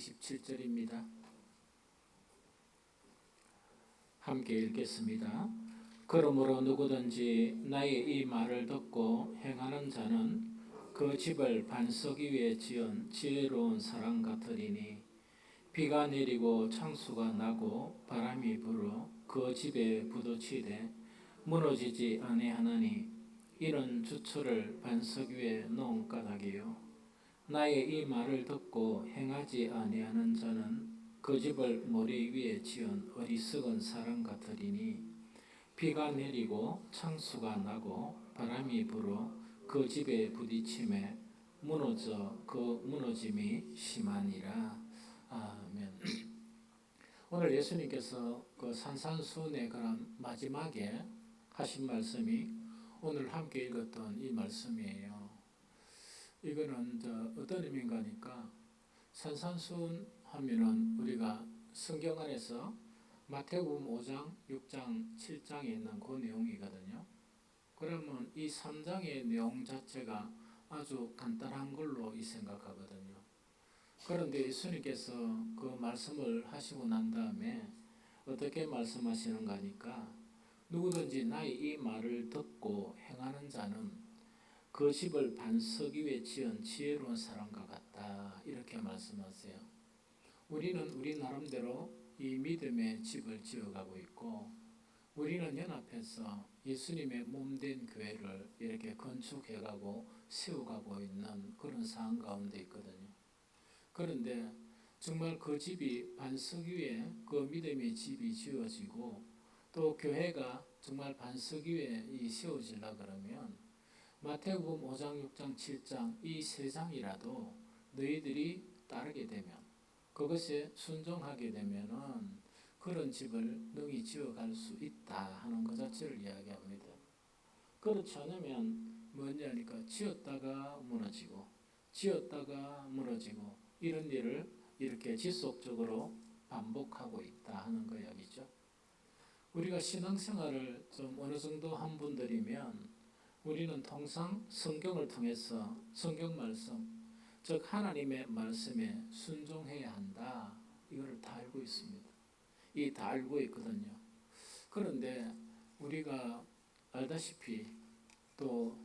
27절입니다. 함께 읽겠습니다. 그러므로 누구든지 나의 이 말을 듣고 행하는 자는 그 집을 반석 위에 지은 지혜로운 사람 같으리니 비가 내리고 창수가 나고 바람이 불어 그 집에 부딪히되 무너지지 아니하나니 이는 주초를 반석 위에 놓은 까닭이요 나의 이 말을 듣고 행하지 아니하는 자는 그 집을 모래 위에 지은 어리석은 사람 같으리니 비가 내리고 창수가 나고 바람이 불어 그 집에 부딪힘에 무너져 그 무너짐이 심하니라. 아멘. 오늘 예수님께서 그 산산수훈의 그런 마지막에 하신 말씀이 오늘 함께 읽었던 이 말씀이에요. 이거는 어떤 의미인가 하니까 산산수훈 하면은 우리가 성경 안에서 마태복음 5장, 6장, 7장에 있는 그 내용이거든요. 그러면 이 3장의 내용 자체가 아주 간단한 걸로 생각하거든요. 그런데 예수님께서 그 말씀을 하시고 난 다음에 어떻게 말씀하시는가 하니까 누구든지 나의 이 말을 듣고 행하는 자는 그 집을 반석 위에 지은 지혜로운 사람과 같다. 이렇게 말씀하세요. 우리는 우리 나름대로 이 믿음의 집을 지어가고 있고 우리는 연합해서 예수님의 몸된 교회를 이렇게 건축해가고 세워가고 있는 그런 상황 가운데 있거든요. 그런데 정말 그 집이 반석 위에 그 믿음의 집이 지어지고 또 교회가 정말 반석 위에 세워지려 그러면 마태복음 5장, 6장, 7장 이 세 장이라도 너희들이 따르게 되면 그것에 순종하게 되면은 그런 집을 능히 지어갈 수 있다 하는 것 자체를 이야기합니다. 그렇지 않으면 뭐냐니까 지었다가 무너지고 지었다가 무너지고 이런 일을 이렇게 지속적으로 반복하고 있다 하는 거 이야기죠. 우리가 신앙생활을 좀 어느 정도 한 분들이면 우리는 통상 성경을 통해서 성경 말씀 즉 하나님의 말씀에 순종해야 한다. 이거를 다 알고 있습니다. 이 다 알고 있거든요. 그런데 우리가 알다시피 또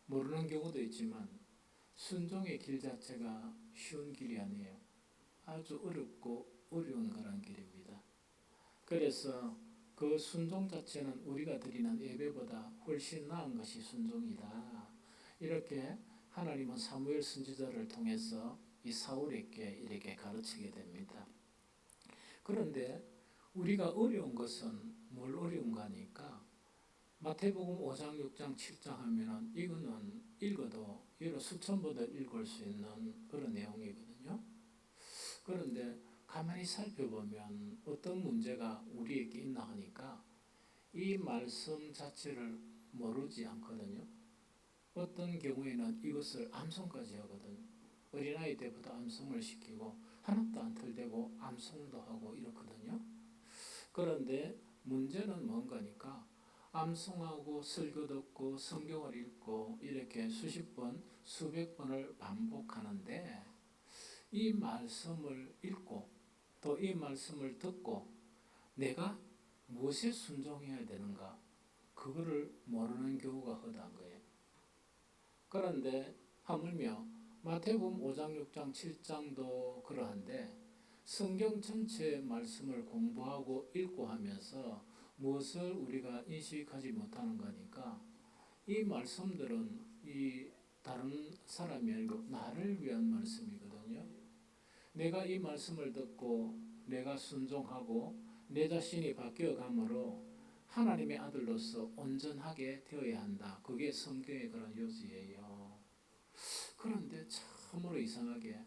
모르는 경우도 있지만 순종의 길 자체가 쉬운 길이 아니에요. 아주 어렵고 어려운 그런 길입니다. 그래서 그 순종 자체는 우리가 드리는 예배보다 훨씬 나은 것이 순종이다. 이렇게 하나님은 사무엘 선지자를 통해서 이 사울에게 이렇게 가르치게 됩니다. 그런데 우리가 어려운 것은 뭘 어려운가 하니까 마태복음 5장, 6장, 7장 하면은 이거는 읽어도 여러 수천 번을 읽을 수 있는 그런 내용이거든요. 그런데 가만히 살펴보면 어떤 문제가 우리에게 있나 하니까 이 말씀 자체를 모르지 않거든요. 어떤 경우에는 이것을 암송까지 하거든요. 어린아이 때부터 암송을 시키고 하나도 안 틀대고 암송도 하고 이렇거든요. 그런데 문제는 뭔가니까 암송하고 설교 듣고 성경을 읽고 이렇게 수십 번, 수백 번을 반복하는데 이 말씀을 읽고 또 이 말씀을 듣고 내가 무엇에 순종해야 되는가 그거를 모르는 경우가 허다한 거예요. 그런데 하물며 마태복음 5장, 6장, 7장도 그러한데 성경 전체의 말씀을 공부하고 읽고 하면서 무엇을 우리가 인식하지 못하는 거니까 이 말씀들은 이 다른 사람이 아니고 나를 위한 말씀이거든요. 내가 이 말씀을 듣고 내가 순종하고 내 자신이 바뀌어감으로 하나님의 아들로서 온전하게 되어야 한다. 그게 성경의 그런 요지예요. 그런데 참으로 이상하게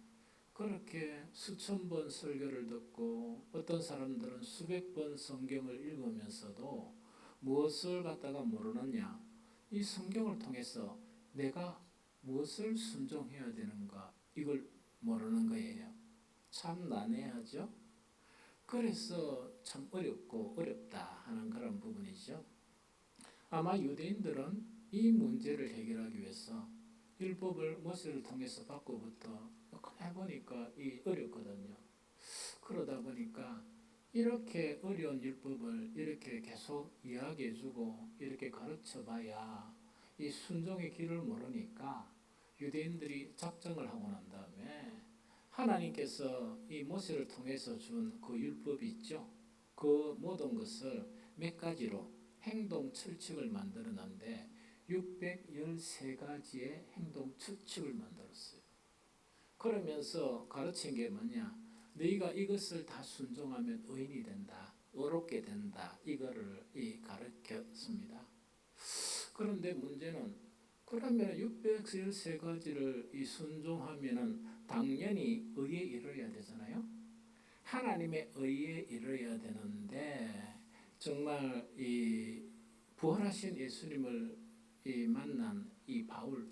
그렇게 수천 번 설교를 듣고 어떤 사람들은 수백 번 성경을 읽으면서도 무엇을 갖다가 모르느냐? 이 성경을 통해서 내가 무엇을 순종해야 되는가? 이걸 모르는 거예요. 참 난해하죠? 그래서 참 어렵고 어렵다 하는 그런 부분이죠. 아마 유대인들은 이 문제를 해결하기 위해서 율법을 모세를 통해서 받고부터 해보니까 이 어렵거든요. 보니까 이렇게 어려운 율법을 이렇게 계속 이야기해주고 이렇게 가르쳐봐야 이 순종의 길을 모르니까 유대인들이 작정을 하고 난 다음에 하나님께서 이 모세를 통해서 준 그 율법이 있죠. 그 모든 것을 몇 가지로 행동 철칙을 만들어놨는데 613가지의 행동 철칙을 만들었어요. 그러면서 가르친 게 뭐냐? 너희가 이것을 다 순종하면 의인이 된다, 의롭게 된다. 이거를 가르쳤습니다. 그런데 문제는 그러면 613가지를 순종하면은 당연히 의에 이르러야 되잖아요. 하나님의 의에 이르러야 되는데 정말 이 부활하신 예수님을 만난 이 바울,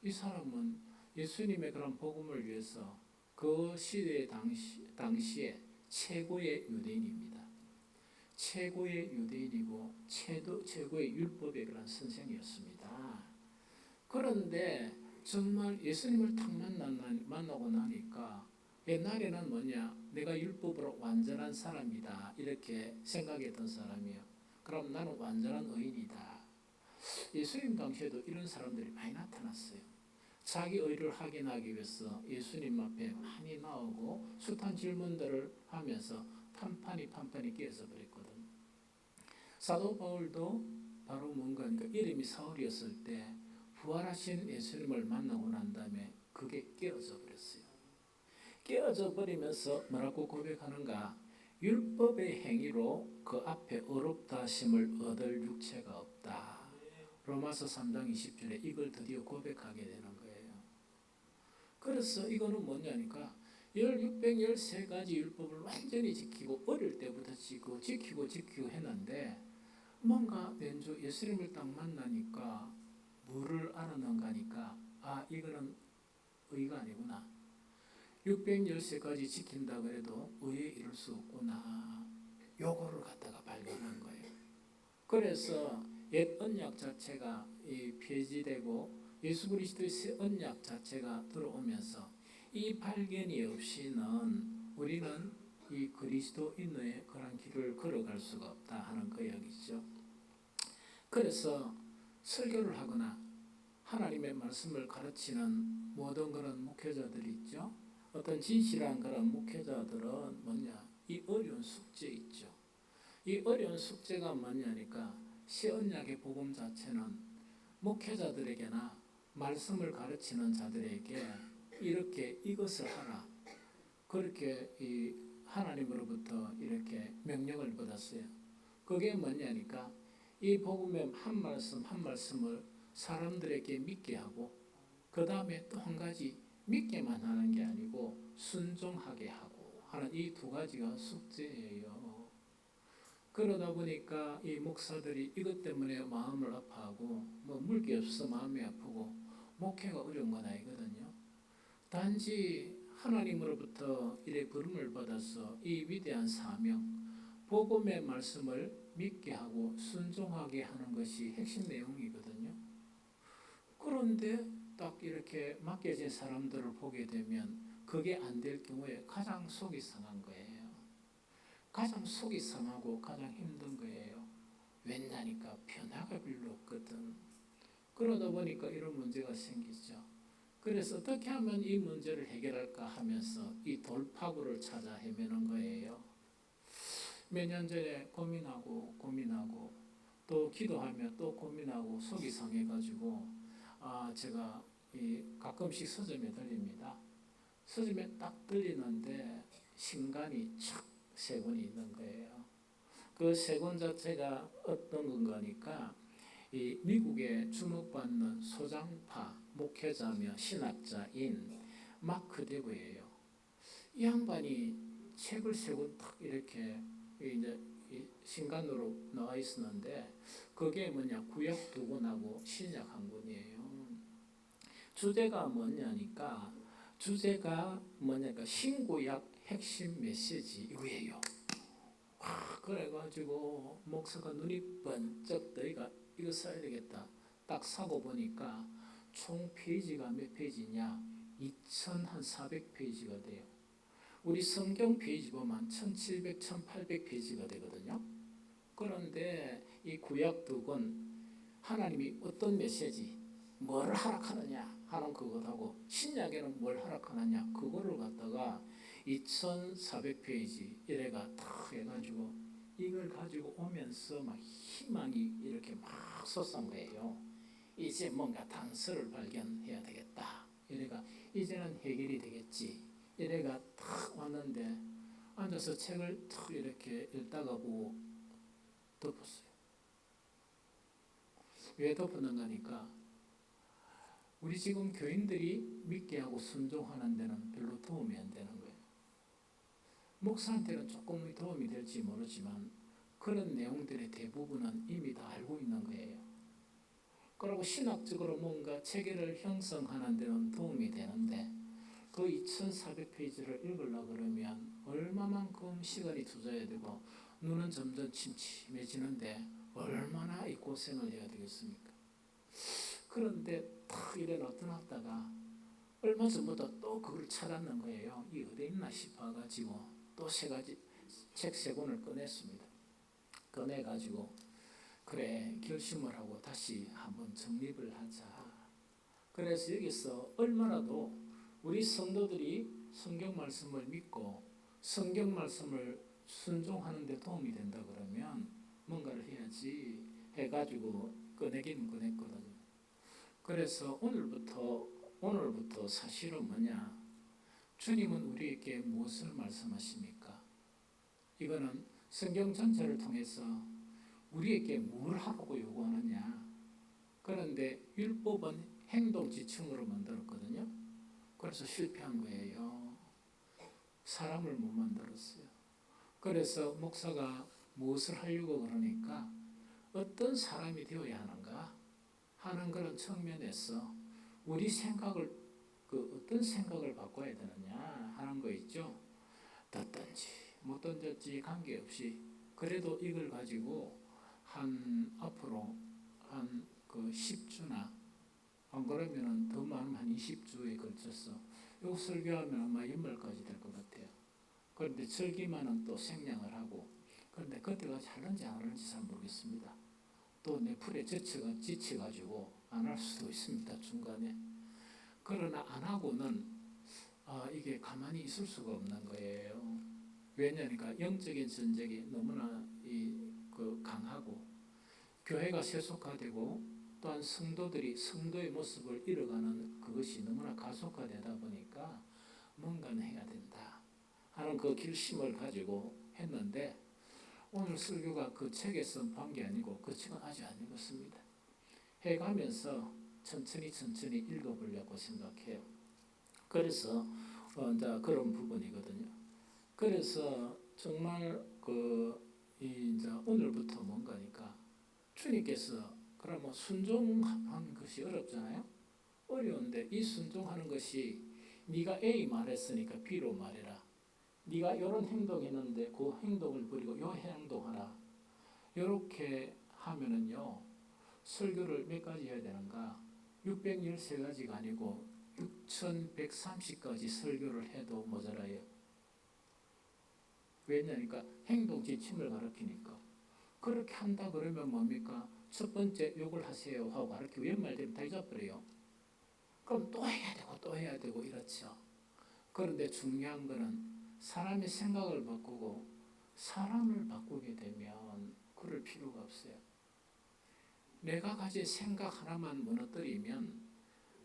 이 사람은 예수님의 그런 복음을 위해서 그 시대 당시에 최고의 유대인입니다. 최고의 유대인이고 최고의 율법의 그런 선생이었습니다. 그런데 정말 예수님을 딱 만나고 나니까 옛날에는 뭐냐, 내가 율법으로 완전한 사람이다 이렇게 생각했던 사람이에요. 그럼 나는 완전한 의인이다. 예수님 당시에도 이런 사람들이 많이 나타났어요. 자기 의를 확인하기 위해서 예수님 앞에 많이 나오고 숱한 질문들을 하면서 판판이 깨어져 버렸거든. 사도 바울도 바로 뭔가 이름이 사울이었을 때 부활하신 예수님을 만나고 난 다음에 그게 깨어져 버렸어요. 깨어져 버리면서 뭐라고 고백하는가? 율법의 행위로 그 앞에 어렵다 하심을 얻을 육체가 없다. 로마서 3장 20절에 이걸 드디어 고백하게 되는 거예요. 그래서 이거는 뭐냐니까 613가지 율법을 완전히 지키고 어릴 때부터 지키고 했는데 뭔가 왼쪽 예수님을 딱 만나니까 뭐를 알아는가니까 이거는 의가 아니구나. 613가지 지킨다 그래도 의에 이를 수 없구나. 요거를 갖다가 발견한 거예요. 그래서 옛 언약 자체가 폐지되고 예수 그리스도의 새 언약 자체가 들어오면서 이 발견이 없이는 우리는 이 그리스도인의 그런 길을 걸어갈 수가 없다 하는 그 이야기죠. 그래서 설교를 하거나 하나님의 말씀을 가르치는 모든 그런 목회자들이 있죠. 어떤 진실한 그런 목회자들은 뭐냐? 이 어려운 숙제 있죠. 이 어려운 숙제가 뭐냐니까 새 언약의 복음 자체는 목회자들에게나 말씀을 가르치는 자들에게 이렇게 이것을 하라. 그렇게 하나님으로부터 이렇게 명령을 받았어요. 그게 뭐냐니까 이 복음의 한 말씀 한 말씀을 사람들에게 믿게 하고 그 다음에 또 한 가지 믿게만 하는 게 아니고 순종하게 하고 하는 이 두 가지가 숙제예요. 그러다 보니까 이 목사들이 이것 때문에 마음을 아파하고 물게 없어서 마음이 아프고 목회가 어려운 건 아니거든요. 단지 하나님으로부터 이래 부름을 받아서 이 위대한 사명, 복음의 말씀을 믿게 하고 순종하게 하는 것이 핵심 내용이거든요. 그런데 딱 이렇게 맡겨진 사람들을 보게 되면 그게 안 될 경우에 가장 속이 상한 거예요. 가장 속이 상하고 가장 힘든 거예요. 왜냐니까 변화가 별로 없거든. 그러다 보니까 이런 문제가 생기죠. 그래서 어떻게 하면 이 문제를 해결할까 하면서 이 돌파구를 찾아 헤매는 거예요. 몇 년 전에 고민하고 또 기도하며 또 고민하고 속이 상해가지고 제가 가끔씩 서점에 들립니다. 서점에 딱 들리는데 신간이 착 세 권이 있는 거예요. 그 세 권 자체가 어떤 건가니까 이 미국에 주목받는 소장파 목회자며 신학자인 마크 데브예요. 이 양반이 책을 세 권 딱 이렇게 이제 신간으로 나와 있었는데 그게 뭐냐 구약 2권하고 신약 1권이에요. 주제가 뭐냐니까 신구약 핵심 메시지 이거예요. 그래가지고 목사가 눈이 번쩍 떠이가 이거 써야 되겠다. 딱 사고 보니까 총 페이지가 몇 페이지냐? 2,400페이지가 돼요. 우리 성경 페이지 보면 1700, 1800페이지가 되거든요. 그런데 이 구약 두 권 하나님이 어떤 메시지, 뭘 하락하느냐 하는 그것하고 신약에는 뭘 하락하느냐 그거를 갖다가 2400페이지 이래가 탁 해가지고 이걸 가지고 오면서 막 희망이 이렇게 막 솟은 거예요. 이제 뭔가 단서를 발견해야 되겠다. 이래가 이제는 해결이 되겠지. 이래가 탁 왔는데 앉아서 책을 탁 이렇게 읽다가 보고 덮었어요. 왜 덮었는가 하니까 우리 지금 교인들이 믿게 하고 순종하는 데는 별로 도움이 안 되는 거예요. 목사한테는 조금 도움이 될지 모르지만 그런 내용들의 대부분은 이미 다 알고 있는 거예요. 그리고 신학적으로 뭔가 체계를 형성하는 데는 도움이 되는데 그 2400페이지를 읽으려고 그러면 얼마만큼 시간이 투자해야 되고 눈은 점점 침침해지는데 얼마나 이 고생을 해야 되겠습니까? 그런데 탁 이래 놔두놨다가 얼마 전부터 또 그걸 찾았는 거예요. 이 어디 있나 싶어가지고 또 책 세 권을 꺼냈습니다. 꺼내가지고 그래 결심을 하고 다시 한번 정립을 하자. 그래서 여기서 얼마나도 우리 성도들이 성경 말씀을 믿고 성경 말씀을 순종하는 데 도움이 된다 그러면 뭔가를 해야지 해가지고 꺼내긴 꺼냈거든요. 그래서 오늘부터 사실은 뭐냐? 주님은 우리에게 무엇을 말씀하십니까? 이거는 성경 전체를 통해서 우리에게 뭘 하라고 요구하느냐? 그런데 율법은 행동 지침으로 만들었거든요. 그래서 실패한 거예요. 사람을 못 만들었어요. 그래서 목사가 무엇을 하려고 그러니까 어떤 사람이 되어야 하는가 하는 그런 측면에서 우리 생각을 어떤 생각을 바꿔야 되느냐 하는 거 있죠. 떴든지 못 던졌지 관계없이 그래도 이걸 가지고 앞으로 한 10주나 안 그러면은 더 많으면 한 20주에 걸쳐서 요 설교하면 아마 연말까지 될 것 같아요. 그런데 절기만은 또 생략을 하고 그런데 그때까지 하는지 안 하는지 잘 모르겠습니다. 또 내 풀에 지쳐가지고 안 할 수도 있습니다. 중간에. 그러나 안 하고는 이게 가만히 있을 수가 없는 거예요. 왜냐니까 영적인 전쟁이 너무나 강하고 교회가 세속화되고 또한 성도들이 성도의 모습을 잃어가는 그것이 너무나 가속화되다 보니까 뭔가는 해야 된다 하는 그 결심을 가지고 했는데 오늘 설교가 그 책에서 본 게 아니고 그 책은 아직 안 읽었습니다. 해가면서 천천히 읽어보려고 생각해요. 그래서 이제 그런 부분이거든요. 그래서 정말 이제 오늘부터 뭔가니까 주님께서 그러면 순종하는 것이 어렵잖아요. 어려운데 이 순종하는 것이 네가 A 말했으니까 B로 말해라. 네가 이런 행동했는데 그 행동을 버리고 이 행동하라. 이렇게 하면은요. 설교를 몇 가지 해야 되는가? 613가지가 아니고 6130가지 설교를 해도 모자라요. 왜냐니까 행동 지침을 가르치니까. 그렇게 한다 그러면 뭡니까? 첫 번째 욕을 하세요 하고 가르치고 연말되면 다 잊어버려요. 그럼 또 해야 되고 또 해야 되고 이렇죠. 그런데 중요한 거는 사람의 생각을 바꾸고 사람을 바꾸게 되면 그럴 필요가 없어요. 내가 가진 생각 하나만 무너뜨리면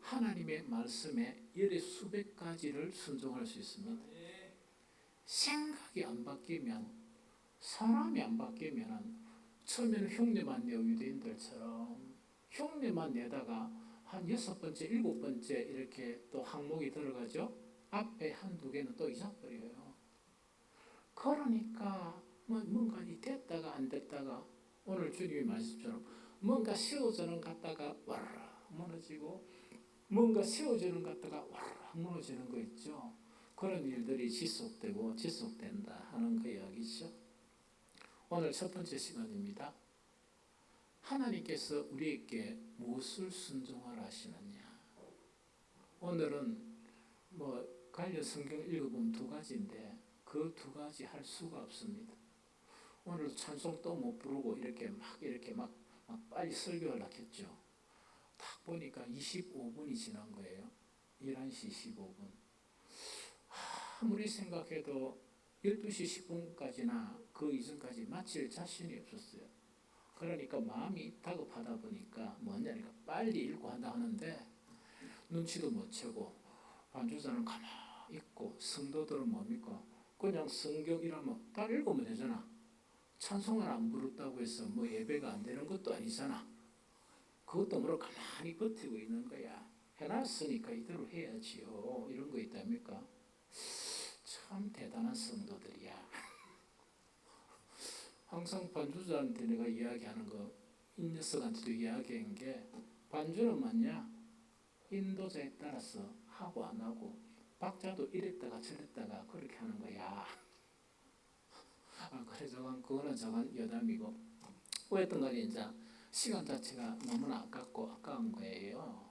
하나님의 말씀에 열의 수백 가지를 순종할 수 있습니다. 생각이 안 바뀌면 사람이 안 바뀌면 처음에는 흉내만 내요. 유대인들처럼 흉내만 내다가 한 6번째, 7번째 이렇게 또 항목이 들어가죠. 앞에 한두 개는 또 잊어버려요. 그러니까 뭔가 됐다가 안 됐다가 오늘 주님의 말씀처럼 뭔가 세워져는 갔다가 와르르 무너지고 뭔가 세워지는 갔다가 와르르 무너지는 거 있죠. 그런 일들이 지속된다 하는 그 이야기죠. 오늘 첫 번째 시간입니다. 하나님께서 우리에게 무엇을 순종하라 하시느냐. 오늘은 관련 성경 읽어보면 두 가지인데 그 두 가지 할 수가 없습니다. 오늘 찬송 또 못 부르고 이렇게 막 빨리 설교를 하겠죠. 딱 보니까 25분이 지난 거예요. 11시 25분. 아무리 생각해도 12시 10분까지나 그 이전까지 마칠 자신이 없었어요. 그러니까 마음이 다급하다 보니까 뭐냐니까 빨리 읽고 한다 하는데 눈치도 못 채고 반주자는 가만히 있고 성도들은 뭡니까? 그냥 성경이라면 딱 읽으면 되잖아. 찬송을 안 부르다고 해서 뭐 예배가 안 되는 것도 아니잖아. 그것도 모르고 가만히 버티고 있는 거야. 해놨으니까 이대로 해야지요. 이런 거 있답니까? 참 대단한 성도들이야. 항상 반주자한테 내가 이야기하는 거, 이 녀석한테도 이야기한 게 반주는 뭐냐? 인도자에 따라서 하고 안 하고 박자도 이랬다가 저랬다가 그렇게 하는 거야. 그래 그거는 저건 여담이고 어쨌든 간에 이제 시간 자체가 너무나 아까운 거예요.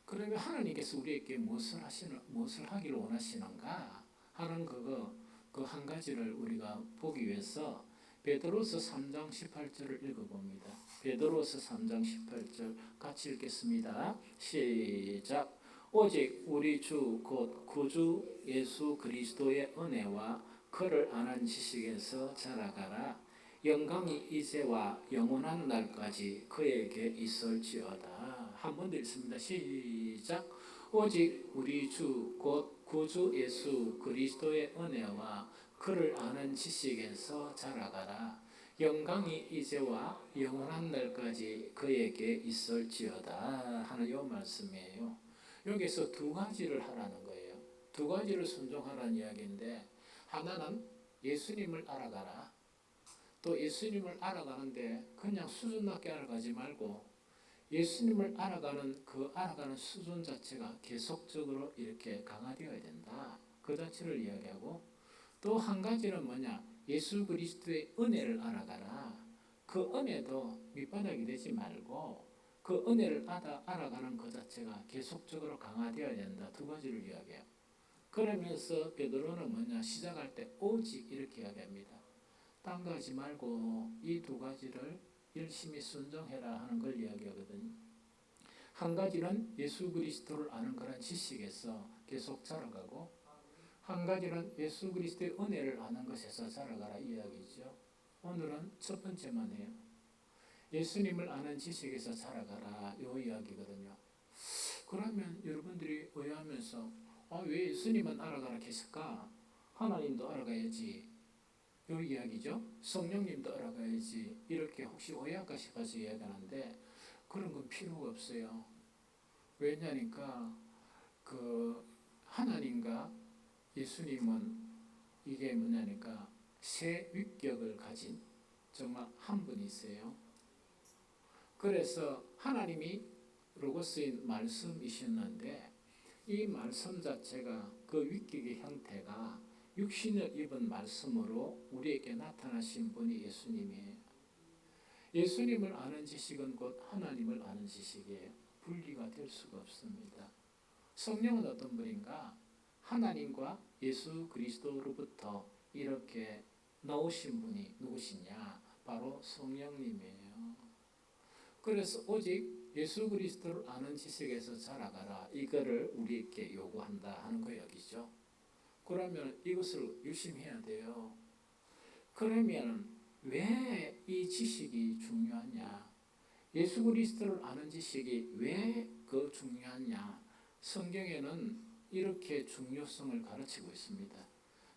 그러면 하나님께서 우리에게 무엇을 하기를 원하시는가 하는 그 한 가지를 우리가 보기 위해서 베드로서 3장 18절을 읽어봅니다. 베드로서 3장 18절 같이 읽겠습니다. 시작. 오직 우리 주 곧 구주 예수 그리스도의 은혜와 그를 아는 지식에서 자라가라. 영광이 이제와 영원한 날까지 그에게 있을지어다. 한 번 더 읽습니다. 시작. 오직 우리 주 곧 구주 예수 그리스도의 은혜와 그를 아는 지식에서 자라가라. 영광이 이제와 영원한 날까지 그에게 있을지어다 하는 이 말씀이에요. 여기서 두 가지를 하라는 거예요. 두 가지를 순종하라는 이야기인데 하나는 예수님을 알아가라. 또 예수님을 알아가는데 그냥 수준 낮게 알아가지 말고 예수님을 알아가는 수준 자체가 계속적으로 이렇게 강화되어야 된다. 그 자체를 이야기하고 또 한 가지는 뭐냐? 예수 그리스도의 은혜를 알아가라. 그 은혜도 밑바닥이 되지 말고 그 은혜를 알아가는 그 자체가 계속적으로 강화되어야 된다. 두 가지를 이야기해요. 그러면서 베드로는 뭐냐? 시작할 때 오직 이렇게 이야기합니다. 딴 거 하지 말고 이 두 가지를 열심히 순종해라 하는 걸 이야기하거든요. 한 가지는 예수 그리스도를 아는 그런 지식에서 계속 자라가고 한 가지는 예수 그리스도의 은혜를 아는 것에서 자라가라 이야기죠. 오늘은 첫 번째만 해요. 예수님을 아는 지식에서 자라가라 이 이야기거든요. 그러면 여러분들이 오해하면서 왜 예수님만 알아가라 했을까? 하나님도 알아가야지. 이 이야기죠. 성령님도 알아가야지. 이렇게 혹시 오해할까 싶어서 이야기하는데 그런 건 필요가 없어요. 왜냐니까 그 하나님과 예수님은 이게 뭐냐니까 새 위격을 가진 정말 한 분이세요. 그래서 하나님이 로고스인 말씀이셨는데 이 말씀 자체가 그 위격의 형태가 육신을 입은 말씀으로 우리에게 나타나신 분이 예수님이에요. 예수님을 아는 지식은 곧 하나님을 아는 지식이에요. 분리가 될 수가 없습니다. 성령은 어떤 분인가? 하나님과 예수 그리스도로부터 이렇게 나오신 분이 누구시냐? 바로 성령님이에요. 그래서 오직 예수 그리스도를 아는 지식에서 자라가라. 이거를 우리에게 요구한다 하는 거 여기죠. 그러면 이것을 열심히 해야 돼요. 그러면 왜 이 지식이 중요하냐? 예수 그리스도를 아는 지식이 왜 그 중요하냐? 성경에는 이렇게 중요성을 가르치고 있습니다.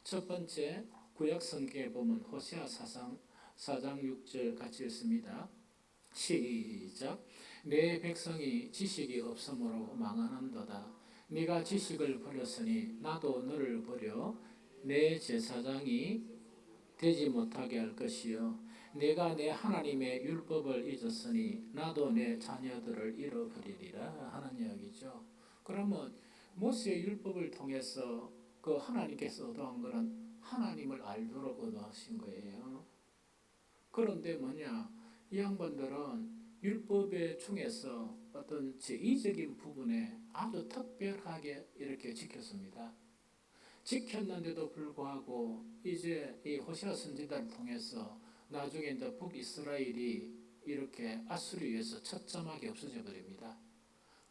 첫 번째 구약 성경에 보면 호세아 4장 6절 같이 읽습니다. 시작. 내 백성이 지식이 없으므로 망하는도다. 네가 지식을 버렸으니 나도 너를 버려 내 제사장이 되지 못하게 할 것이요 내가 내 하나님의 율법을 잊었으니 나도 내 자녀들을 잃어버리리라 하는 이야기죠. 그러면 모세의 율법을 통해서 그 하나님께서 얻어한 것은 하나님을 알도록 얻어하신 거예요. 그런데 뭐냐? 이 양반들은 율법의 중에서 어떤 제의적인 부분에 아주 특별하게 이렇게 지켰습니다. 지켰는데도 불구하고 이제 이 호시아 선지자를 통해서 나중에 이제 북이스라엘이 이렇게 아수리에서 처참하게 없어져 버립니다.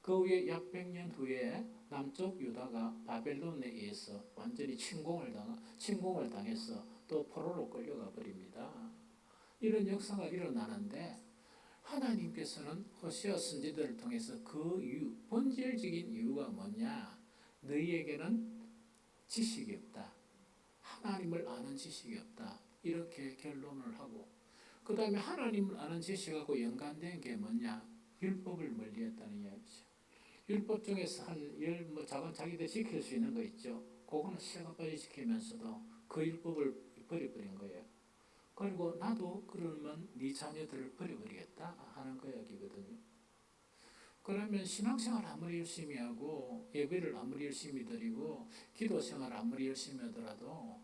그 후에 약 100년 후에 남쪽 유다가 바벨론에 의해서 완전히 침공을 당해서 또 포로로 끌려가 버립니다. 이런 역사가 일어나는데 하나님께서는 호시아 선지자를 통해서 그 이유, 본질적인 이유가 뭐냐? 너희에게는 지식이 없다. 하나님을 아는 지식이 없다. 이렇게 결론을 하고 그 다음에 하나님을 아는 지식하고 연관된 게 뭐냐? 율법을 멀리했다는 이야기죠. 율법 중에서 뭐 자기들 지킬 수 있는 거 있죠. 그거는 실각까지 지키면서도 그 율법을 버려버린 거예요. 그리고 나도 그러면 네 자녀들을 버려버리겠다 하는 그 이야기거든요. 그러면 신앙생활 아무리 열심히 하고 예배를 아무리 열심히 드리고 기도생활 아무리 열심히 하더라도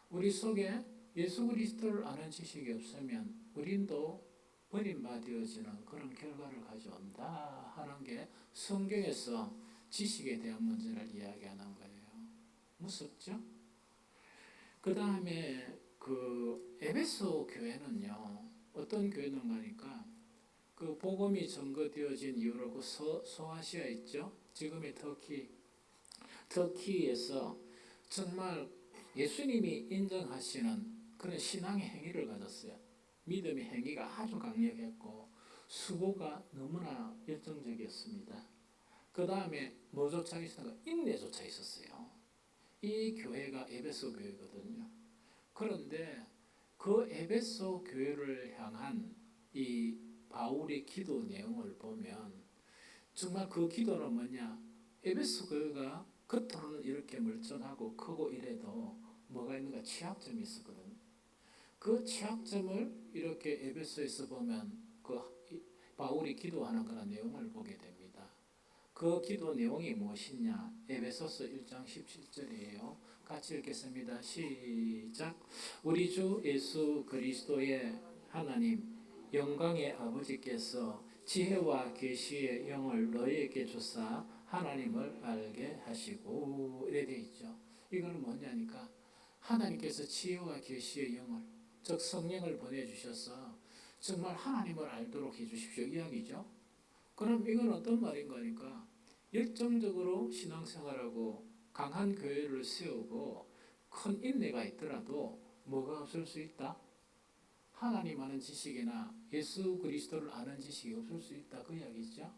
우리 속에 예수 그리스도를 아는 지식이 없으면 우린도 버림받아지는 그런 결과를 가져온다 하는 게 성경에서 지식에 대한 문제를 이야기하는 거예요. 무섭죠? 그 다음에 그 에베소 교회는요, 어떤 교회인가 하니까 그 복음이 전거되어진 이후로 그 소아시아 있죠? 지금의 터키에서 정말 예수님이 인정하시는 그런 신앙의 행위를 가졌어요. 믿음의 행위가 아주 강력했고 수고가 너무나 열정적이었습니다. 그 다음에 뭐조차 있었는가? 인내조차 있었어요. 이 교회가 에베소 교회거든요. 그런데 그 에베소 교회를 향한 이 바울의 기도 내용을 보면 정말 그 기도는 뭐냐? 에베소 교회가 겉으로는 이렇게 멀쩡하고 크고 이래도 뭐가 있는가? 취약점이 있었거든요. 그 취약점을 이렇게 에베소에서 보면 그 바울이 기도하는 그런 내용을 보게 됩니다. 그 기도 내용이 무엇이냐? 에베소서 1장 17절이에요. 같이 읽겠습니다. 시작. 우리 주 예수 그리스도의 하나님 영광의 아버지께서 지혜와 계시의 영을 너희에게 주사 하나님을 알게 하시고 이래 돼 있죠. 이거는 뭐냐니까 하나님께서 지혜와 계시의 영을 즉 성령을 보내주셔서 정말 하나님을 알도록 해주십시오 이야기죠. 그럼 이건 어떤 말인 거니까 열정적으로 신앙생활하고 강한 교회를 세우고 큰 인내가 있더라도 뭐가 없을 수 있다? 하나님 아는 지식이나 예수 그리스도를 아는 지식이 없을 수 있다 그 이야기죠.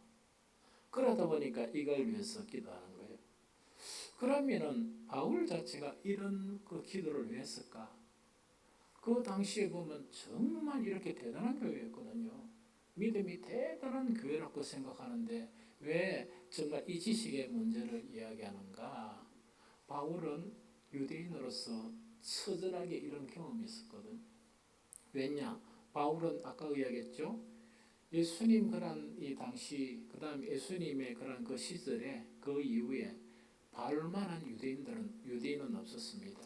그러다 보니까 이걸 위해서 기도하는 거예요. 그러면은 바울 자체가 이런 그 기도를 왜 했을까? 그 당시에 보면 정말 이렇게 대단한 교회였거든요. 믿음이 대단한 교회라고 생각하는데 왜 정말 이 지식의 문제를 이야기하는가? 바울은 유대인으로서 처절하게 이런 경험이 있었거든. 왜냐? 바울은 아까 이야기했죠. 예수님 그런 이 당시 그다음 예수님의 그런 그 시절에 그 이후에 바울만한 유대인은 없었습니다.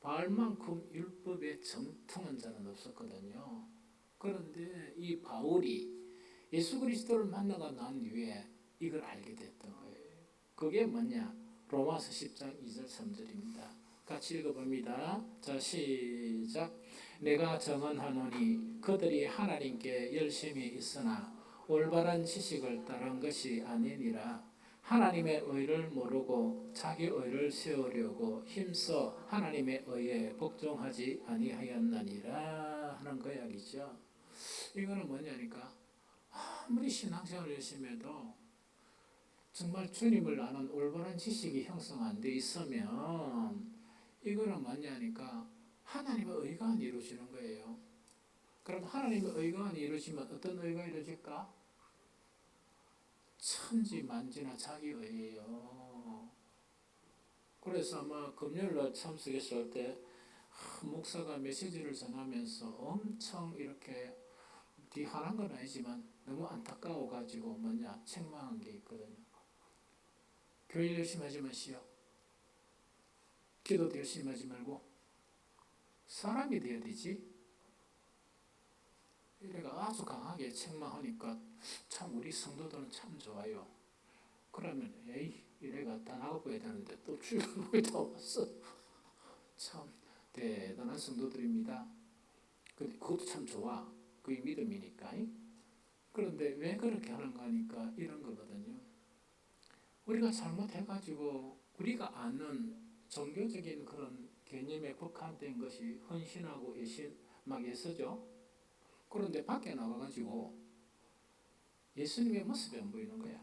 바울만큼 율법에 정통한 자는 없었거든요. 그런데 이 바울이 예수 그리스도를 만나고 난 뒤에 이걸 알게 됐던 거예요. 그게 뭐냐? 로마서 10장 2절 3절입니다. 같이 읽어봅니다. 자, 시작. 내가 정언하노니 그들이 하나님께 열심히 있으나 올바른 지식을 따른 것이 아니니라. 하나님의 의를 모르고 자기 의를 세우려고 힘써 하나님의 의에 복종하지 아니하였나니라 하는 그 이야기죠. 이거는 뭐냐니까 아무리 신앙생활을 열심히 해도 정말 주님을 아는 올바른 지식이 형성 안 돼 있으면 이거는 뭐냐니까 하나님의 의가 안 이루어지는 거예요. 그럼 하나님의 의가 안 이루어지면 어떤 의가 이루어질까? 천지만지나 자기 의예요. 그래서 아마 금요일날 참석했을 때 목사가 메시지를 전하면서 엄청 이렇게 화난 건 아니지만 너무 안타까워가지고 책망한 게 있거든요. 교회 열심히 하지 마시오. 기도도 열심히 하지 말고 사람이 되어야 되지. 이래가 아주 강하게 책망하니까 참 우리 성도들은 참 좋아요. 그러면 에이 이래 갔다 나가봐야 되는데 또 출근했다 왔어. 참 대단한 성도들입니다. 근데 그것도 참 좋아. 그게 믿음이니까. 그런데 왜 그렇게 하는가 하니까 이런 거거든요. 우리가 잘못해가지고 우리가 아는 종교적인 그런 개념에 국한된 것이 헌신하고 막 예서죠. 그런데 밖에 나가가지고 예수님의 모습이 안 보이는 거야.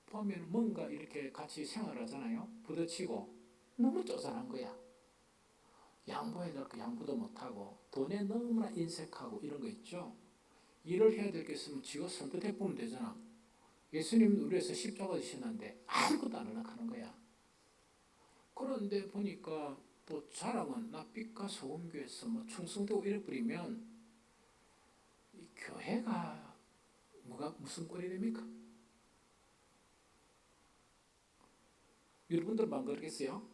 보면 뭔가 이렇게 같이 생활하잖아요. 부딪히고 너무 쪼잔한 거야. 양보해 놓고 양보도 못하고 돈에 너무나 인색하고 이런 거 있죠. 일을 해야 될 게 있으면 지가 선뜻 해보면 되잖아. 예수님 우리 위해서 십자가 지셨는데 아무것도 안 하려고 하는 거야. 그런데 보니까 또 자랑은 나 빛과 소금 교회에서 뭐 충성되고 이래 버리면 이 교회가 무슨 꼴이 됩니까? 여러분들만 그러겠어요?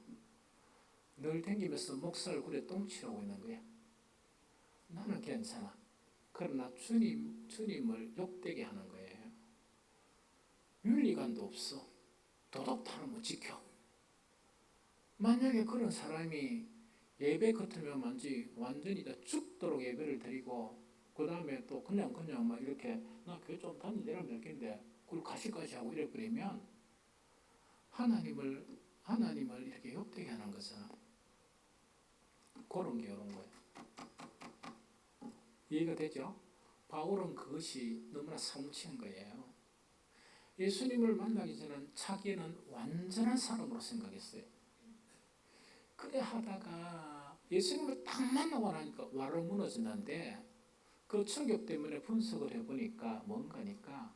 늘 댕기면서 목살 굴에 똥치라고 있는 거야. 나는 괜찮아. 그러나 주님을 욕되게 하는 거예요. 윤리관도 없어. 도덕타는 못 지켜. 만약에 그런 사람이 예배 같으면 완전히 다 죽도록 예배를 드리고 그 다음에 또 그냥 막 이렇게 나 교회 좀 다니려면 될 텐데 그걸 가시까지 하고 이래 버리면 하나님을 이렇게 욕되게 하는 것은 그런 게 이런 거예요. 이해가 되죠? 바울은 그것이 너무나 사무친 거예요. 예수님을 만나기 전에는 자기는 완전한 사람으로 생각했어요. 그래 하다가 예수님을 딱 만나고 나니까 와로 무너지는데 그 충격 때문에 분석을 해보니까 뭔가니까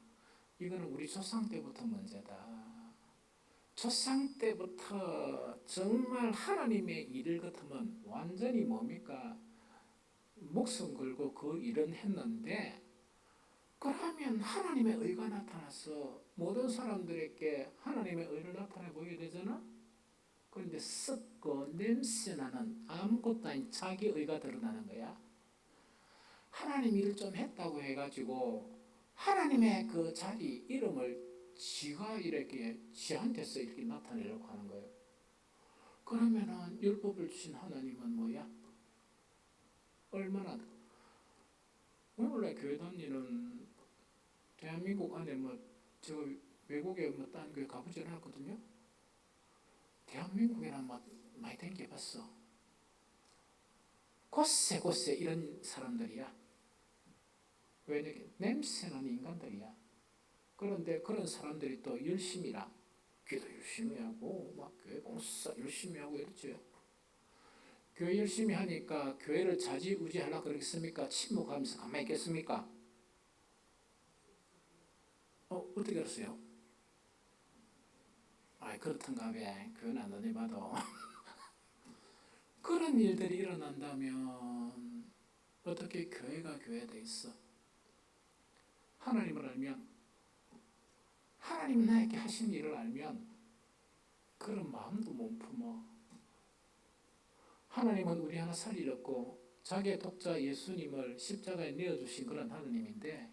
이거는 우리 조상 때부터 문제다. 조상 때부터 정말 하나님의 일을 같으면 완전히 뭡니까? 목숨 걸고 그 일은 했는데 그러면 하나님의 의가 나타나서 모든 사람들에게 하나님의 의를 나타내 보이게 되잖아? 그런데 썩고 냄새나는 아무것도 아닌 자기 의가 드러나는 거야. 하나님 일을 좀 했다고 해가지고 하나님의 그 자리 이름을 지가 이렇게 지한테서 이렇게 나타내려고 하는 거예요. 그러면은 율법을 주신 하나님은 뭐야? 얼마나 오늘날 교회 다니는 대한민국 안에 저 외국에 딴 교회 가보지 않았거든요. 대한민국에는 많이 댕겨봤어. 곳에 이런 사람들이야. 왜 냄새나는 인간들이야. 그런데 그런 사람들이 또 열심히라 기도 열심히 하고 막 교회 봉사 열심히 하고 이러죠. 교회 열심히 하니까 교회를 좌지우지하려고 그러겠습니까? 침묵하면서 가만히 있겠습니까? 어떻게 알았어요? 그렇던가 왜 교회는 안 다녀봐도 그런 일들이 일어난다면 어떻게 교회가 교회돼 있어? 하나님을 알면 하나님 나에게 하신 일을 알면 그런 마음도 못 품어. 하나님은 우리 하나 살리렸고 자기의 독자 예수님을 십자가에 내어주신 그런 하나님인데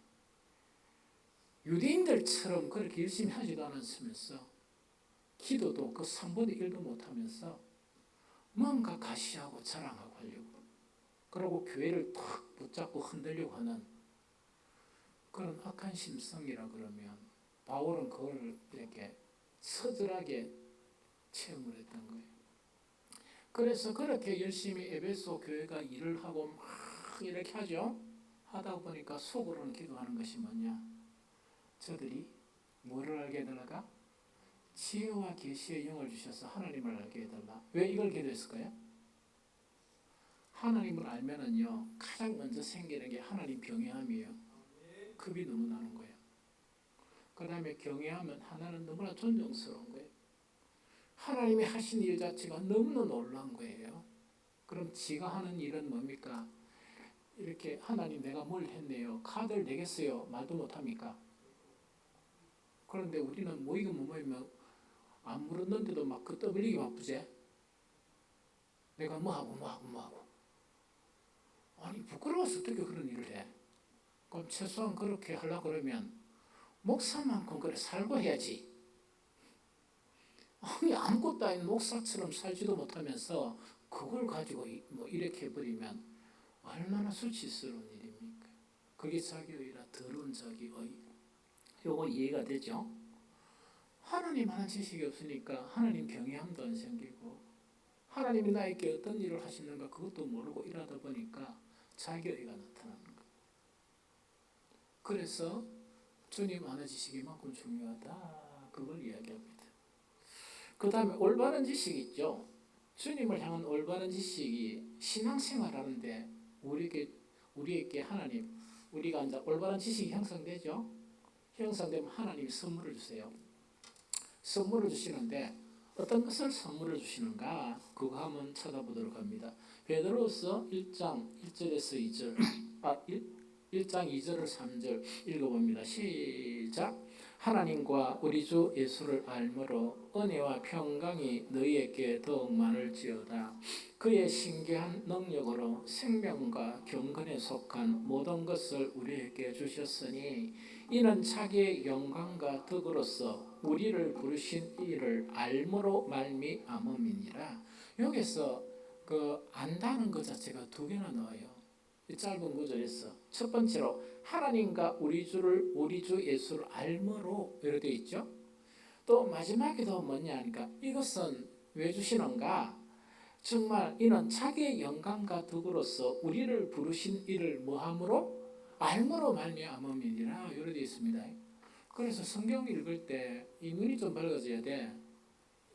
유대인들처럼 그렇게 열심히 하지도 않았으면서 기도도 그 3분의 1도 못하면서 뭔가 가시하고 자랑하고 하려고 그러고 교회를 탁 붙잡고 흔들려고 하는 그런 악한 심성이라 그러면 바울은 그걸 이렇게 서늘하게 체험을 했던 거예요. 그래서 그렇게 열심히 에베소 교회가 일을 하고 막 이렇게 하죠. 하다 보니까 속으로는 기도하는 것이 뭐냐? 저들이 뭐를 알게 해달라가? 지혜와 계시의 영을 주셔서 하나님을 알게 해달라. 왜 이걸 기도했을까요? 하나님을 알면은요 가장 먼저 생기는 게 하나님 경외함이에요. 급이 너무 나는 거예요. 그 다음에 경외하면 하나는 너무나 존경스러운 거예요. 하나님이 하신 일 자체가 너무나 놀라운 거예요. 그럼 지가 하는 일은 뭡니까? 이렇게 하나님 내가 뭘 했네요. 카드를 내겠어요. 말도 못합니까? 그런데 우리는 모이고 못 모이면 안 물었는데도 막 그 떠벌리기 바쁘지? 내가 뭐하고. 아니 부끄러워서 어떻게 그런 일을 해? 그럼 최소한 그렇게 하려고 그러면 목사만큼 그래 살고 해야지. 아니 아무것도 아닌 목사처럼 살지도 못하면서 그걸 가지고 뭐 이렇게 해버리면 얼마나 수치스러운 일입니까? 그게 자기의라 더러운 자기의. 요거 이해가 되죠? 하나님 하는 지식이 없으니까 하나님 경외함도 안 생기고 하나님이 나에게 어떤 일을 하시는가 그것도 모르고 일하다 보니까 자기의가 나타나는 거예요. 그래서 주님 아는 지식이 만큼 중요하다 그걸 이야기합니다. 그 다음에 올바른 지식 있죠. 주님을 향한 올바른 지식이 신앙생활 하는데 우리에게 하나님 우리가 이제 올바른 지식이 형성되죠. 형성되면 하나님이 선물을 주세요. 선물을 주시는데 어떤 것을 선물을 주시는가 그거 한번 찾아보도록 합니다. 베드로서 1장 1절에서 2절 1장 2절을 3절 읽어봅니다. 시작. 하나님과 우리 주 예수를 알므로 은혜와 평강이 너희에게 더욱 많을지어다. 그의 신기한 능력으로 생명과 경건에 속한 모든 것을 우리에게 주셨으니 이는 자기의 영광과 덕으로서 우리를 부르신 이를 알므로 말미암음이니라. 여기서 그 안다는 것 자체가 두 개나 나와요. 이 짧은 구절에서 첫 번째로 하나님과 우리 주 예수를 알므로 이렇게 되어 있죠. 또 마지막에도 뭐냐 하니까 이것은 왜 주시는가? 정말 이는 자기의 영광과 덕으로서 우리를 부르신 이를 뭐함으로? 알므로 말미암음이니라 이렇게 되어 있습니다. 그래서 성경 읽을 때 이 눈이 좀 밝아져야 돼.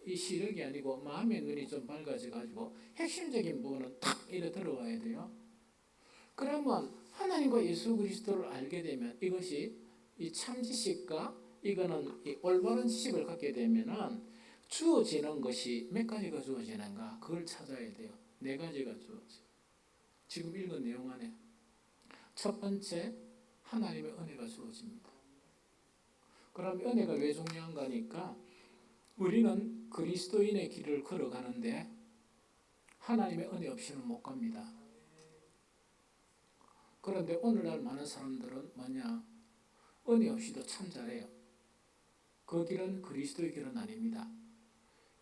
이 시력이 아니고 마음의 눈이 좀 밝아져 가지고 핵심적인 부분은 탁 이래 들어와야 돼요. 그러면 하나님과 예수 그리스도를 알게 되면 이것이 이 참지식과 이거는 이 올바른 지식을 갖게 되면은 주어지는 것이 몇 가지가 주어지는가 그걸 찾아야 돼요. 네 가지가 주어져. 지금 읽은 내용 안에 첫 번째 하나님의 은혜가 주어집니다. 그럼 은혜가 왜 중요한가니까 우리는 그리스도인의 길을 걸어가는데 하나님의 은혜 없이는 못 갑니다. 그런데 오늘날 많은 사람들은 뭐냐? 은혜 없이도 참 잘해요. 그 길은 그리스도의 길은 아닙니다.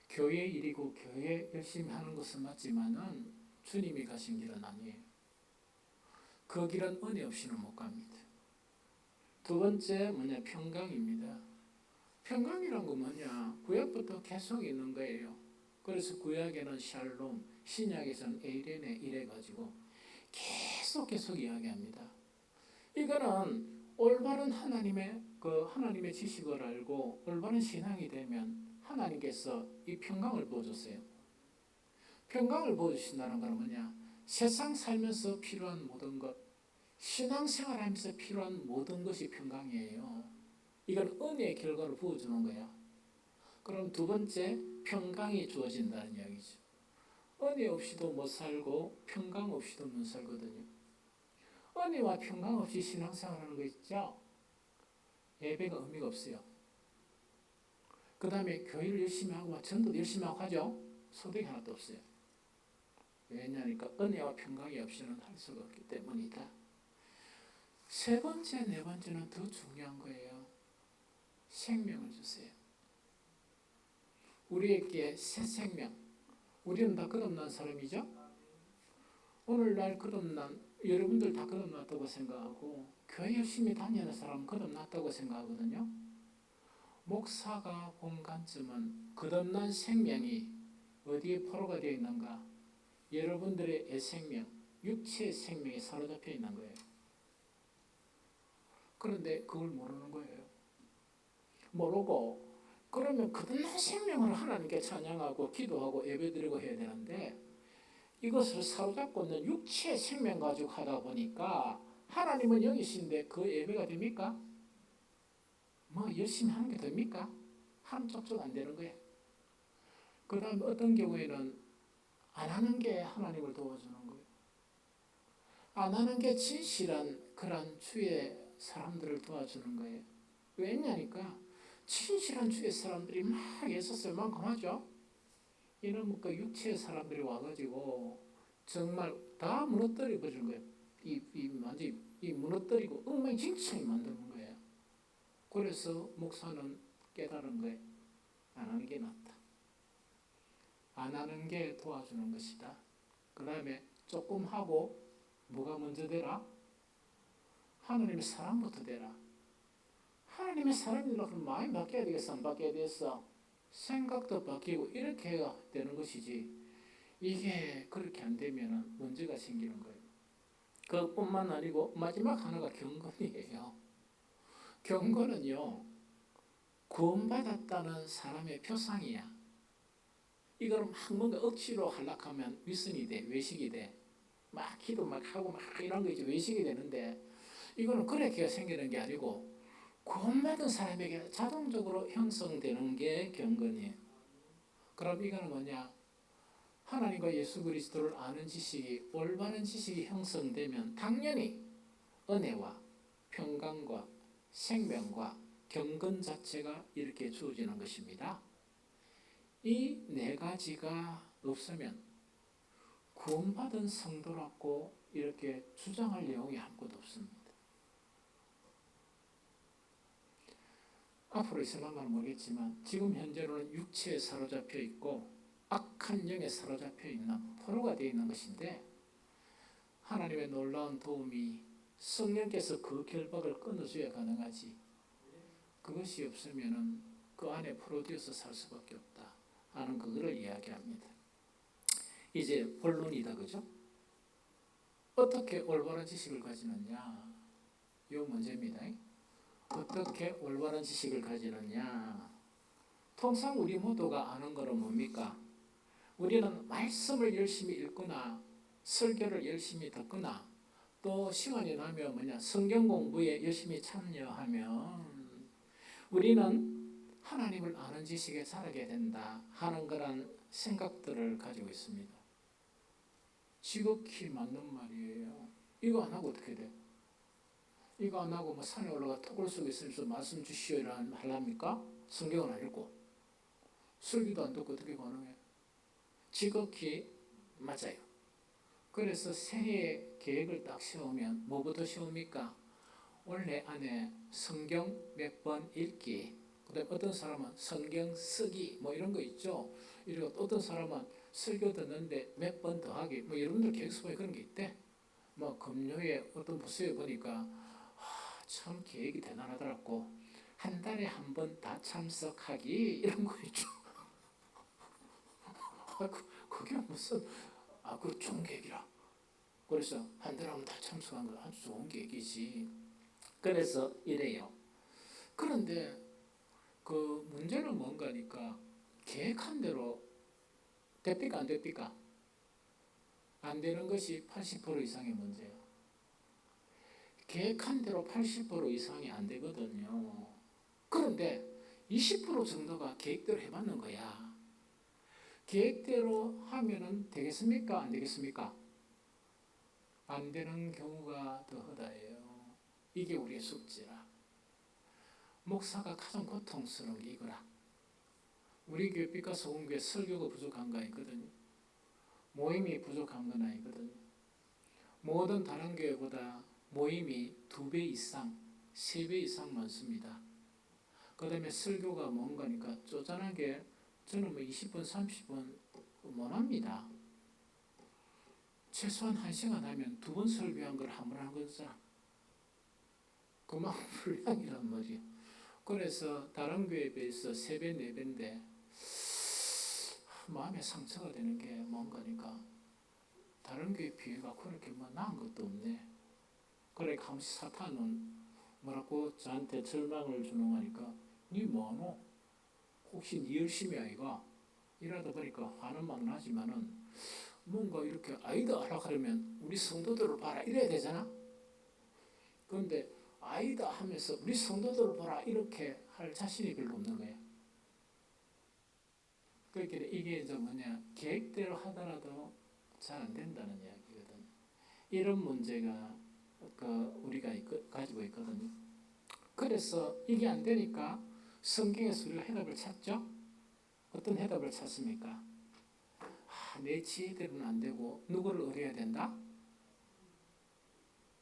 교회 일이고 교회 열심히 하는 것은 맞지만은 주님이 가신 길은 아니에요. 그 길은 은혜 없이는 못 갑니다. 두 번째 뭐냐? 평강입니다. 평강이란 건 뭐냐? 구약부터 계속 있는 거예요. 그래서 구약에는 샬롬, 신약에서는 에이레네 이래가지고 계속 이야기합니다. 이거는 올바른 하나님의 지식을 알고 올바른 신앙이 되면 하나님께서 이 평강을 부어주세요. 평강을 부어주신다는 건 뭐냐? 세상 살면서 필요한 모든 것, 신앙생활하면서 필요한 모든 것이 평강이에요. 이건 은혜의 결과를 부어주는 거야. 그럼 두 번째, 평강이 주어진다는 이야기죠. 은혜 없이도 못 살고 평강 없이도 못 살거든요. 은혜와 평강 없이 신앙생활하는 거 있죠? 예배가 의미가 없어요. 그 다음에 교회를 열심히 하고 전도 열심히 하고 하죠? 소득이 하나도 없어요. 왜냐니까 은혜와 평강이 없이는 할 수가 없기 때문이다. 세 번째, 네 번째는 더 중요한 거예요. 생명을 주세요. 우리에게 새 생명. 우리는 다 거듭난 사람이죠? 오늘날 거듭난 여러분들 다 거듭났다고 생각하고 교회 열심히 다니는 사람은 거듭났다고 생각하거든요. 목사가 본 관점은 거듭난 생명이 어디에 포로가 되어 있는가? 여러분들의 애생명, 육체의 생명이 사로잡혀 있는 거예요. 그런데 그걸 모르는 거예요. 모르고 그러면 거듭난 생명을 하나님께 찬양하고 기도하고 예배드리고 해야 되는데 이것을 사로잡고 있는 육체의 생명 가지고 하다 보니까 하나님은 여기신데 그 예배가 됩니까? 뭐 열심히 하는 게 됩니까? 하는 쪽쪽 안 되는 거예요. 그 다음에 어떤 경우에는 안 하는 게 하나님을 도와주는 거예요. 안 하는 게 진실한 그런 주의 사람들을 도와주는 거예요. 왜냐니까 진실한 주의 사람들이 막 예수를 만큼 하죠. 이런 그 육체의 사람들이 와가지고 정말 다 무너뜨려 버리는 거예요. 완전히 무너뜨리고 엉망진창이 만드는 거예요. 그래서 목사는 깨달은 거예요. 안 하는 게 낫다. 안 하는 게 도와주는 것이다. 그 다음에 조금 하고 뭐가 먼저 되라? 하나님의 사랑부터 되라. 하나님의 사랑이라 그러면 마음이 바뀌어야 되겠어? 안 바뀌어야 되겠어? 생각도 바뀌고 이렇게 해야 되는 것이지. 이게 그렇게 안 되면 문제가 생기는 거예요. 그뿐만 아니고 마지막 하나가 경건이에요. 경건은요, 구원받았다는 사람의 표상이야. 이거를 막 뭔가 억지로 하려면 위선이 돼, 외식이 돼. 막 기도 막 하고 막 이런 거 이제 외식이 되는데, 이거는 그렇게 생기는 게 아니고 구원받은 사람에게 자동적으로 형성되는 게 경건이에요. 그럼 이거는 뭐냐? 하나님과 예수 그리스도를 아는 지식이, 올바른 지식이 형성되면 당연히 은혜와 평강과 생명과 경건 자체가 이렇게 주어지는 것입니다. 이 네 가지가 없으면 구원받은 성도라고 이렇게 주장할 내용이 아무것도 없습니다. 앞으로 있을란가는 모르겠지만 지금 현재로는 육체에 사로잡혀 있고 악한 영에 사로잡혀 있는 포로가 되어 있는 것인데, 하나님의 놀라운 도움이 성령께서 그 결박을 끊어줘야 가능하지, 그것이 없으면 그 안에 포로되어서 살 수밖에 없다 하는 그거를 이야기합니다. 이제 본론이다, 그죠? 어떻게 올바른 지식을 가지느냐, 이 문제입니다. 어떻게 올바른 지식을 가지느냐. 통상 우리 모두가 아는 것은 뭡니까? 우리는 말씀을 열심히 읽거나 설교를 열심히 듣거나 또 시간이 나면 성경 공부에 열심히 참여하면 우리는 하나님을 아는 지식에 자라게 된다 하는 그런 생각들을 가지고 있습니다. 지극히 맞는 말이에요. 이거 안 하고 어떻게 돼? 이거 안 하고 산에 올라가 토굴 속에 있으면서 말씀 주시오라 하랍니까? 성경은 안 읽고 설교도 안 듣고 어떻게 가능해? 지극히 맞아요. 그래서 새해 계획을 딱 세우면 뭐부터 세웁니까? 올해 안에 성경 몇 번 읽기, 그다음에 어떤 사람은 성경 쓰기 뭐 이런 거 있죠. 그리고 어떤 사람은 설교 듣는데 몇 번 더 하기, 뭐 여러분들 계획서에 그런 게 있대. 뭐 금요일에 어떤 부서에 보니까 참 계획이 대단하더라고. 한 달에 한 번 다 참석하기 이런 거 있죠. 그게 무슨 그 좋은 계획이라. 그래서 한 달에 한 번 다 참석한 건 아주 좋은 계획이지. 그래서 이래요. 그런데 그 문제는 뭔가니까 계획한 대로 됩니까 안 됩니까? 안 되는 것이 80% 이상의 문제예요. 계획한 대로 80% 이상이 안 되거든요. 그런데 20% 정도가 계획대로 해봤는 거야. 계획대로 하면은 되겠습니까? 안 되겠습니까? 안 되는 경우가 더 허다해요. 이게 우리의 숙제라. 목사가 가장 고통스러운 게 이거라. 우리 교회 빛과 소금교회 설교가 부족한 거 아니거든요. 모임이 부족한 건 아니거든요. 모든 다른 교회보다 모임이 2배 이상, 3배 이상 많습니다. 그 다음에 설교가 뭔가니까 쪼잔하게 저는 20분, 30분 못합니다. 최소한 1시간 하면 2번 설교한 걸 한 번 한 거잖아. 그만큼 분량이란 말이야. 그래서 다른 교회에 비해서 3배, 4배인데 마음에 상처가 되는 게 뭔가니까 다른 교회 비회가 그렇게 나은 것도 없네. 그래 감시 사탄은 뭐라고 저한테 절망을 주는 거니까 니 뭐하노? 혹시 니 열심히 아이가? 이러다 보니까 화는 막 나지만은 뭔가 이렇게 아이다 하라 그러면 우리 성도들을 봐라 이래야 되잖아. 그런데 아이다 하면서 우리 성도들을 봐라 이렇게 할 자신이 별로 없는 거야. 그러니까 이게 이제 계획대로 하더라도 잘 안 된다는 이야기거든. 이런 문제가 우리가 가지고 있거든요. 그래서 이게 안 되니까 성경에서 우리가 해답을 찾죠. 어떤 해답을 찾습니까? 내 지혜대로는 안 되고 누구를 의뢰해야 된다?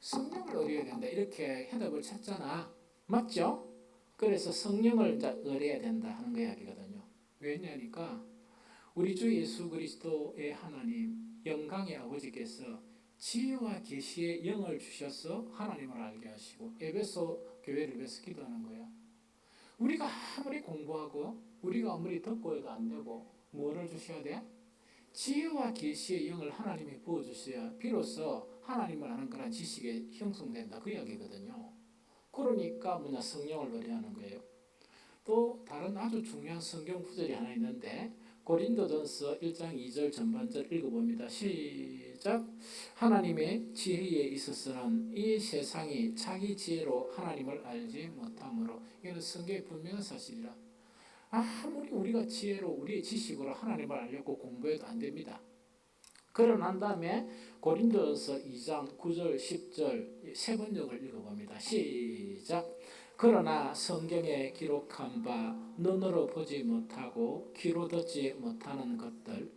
성령을 의뢰해야 된다. 이렇게 해답을 찾잖아. 맞죠? 그래서 성령을 의뢰해야 된다 하는 거 이야기거든요. 왜냐니까 우리 주 예수 그리스도의 하나님 영광의 아버지께서 지혜와 계시의 영을 주셔서 하나님을 알게 하시고 에베소 교회를 위해서 기도하는 거야. 우리가 아무리 공부하고 우리가 아무리 듣고 해도 안 되고 뭐를 주셔야 돼? 지혜와 계시의 영을 하나님이 부어주셔야 비로소 하나님을 아는 그런 지식에 형성된다 그 이야기거든요. 그러니까 뭐냐 성령을 의뢰하는 거예요. 또 다른 아주 중요한 성경 구절이 하나 있는데 고린도전서 1장 2절 전반절 읽어봅니다. 시작. 하나님의 지혜에 있어서는 이 세상이 자기 지혜로 하나님을 알지 못하므로. 이는 성경의 분명한 사실이라. 아무리 우리가 지혜로 우리의 지식으로 하나님을 알려고 공부해도 안 됩니다. 그러고 난 다음에 고린도전서 2장 9절 10절 세 번역을 읽어봅니다. 시작. 그러나 성경에 기록한 바 눈으로 보지 못하고 귀로 듣지 못하는 것들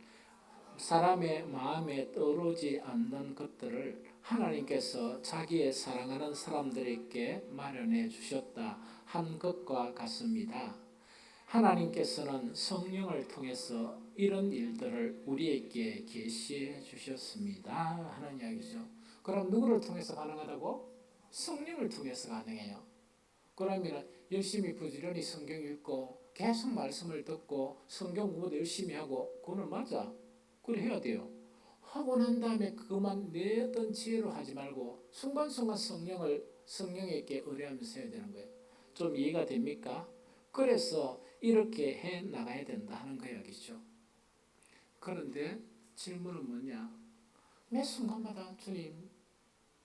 사람의 마음에 떠오르지 않는 것들을 하나님께서 자기의 사랑하는 사람들에게 마련해 주셨다 한 것과 같습니다. 하나님께서는 성령을 통해서 이런 일들을 우리에게 계시해 주셨습니다 하는 이야기죠. 그럼 누구를 통해서 가능하다고? 성령을 통해서 가능해요. 그러면 열심히 부지런히 성경 읽고 계속 말씀을 듣고 성경 공부도 열심히 하고 그거는 맞아. 그래 해야 돼요. 하고 난 다음에 그만 내 어떤 지혜로 하지 말고 순간순간 성령에게 의뢰하면서 해야 되는 거예요. 좀 이해가 됩니까? 그래서 이렇게 해 나가야 된다 하는 거 이야기죠. 그런데 질문은 뭐냐? 매 순간마다 주님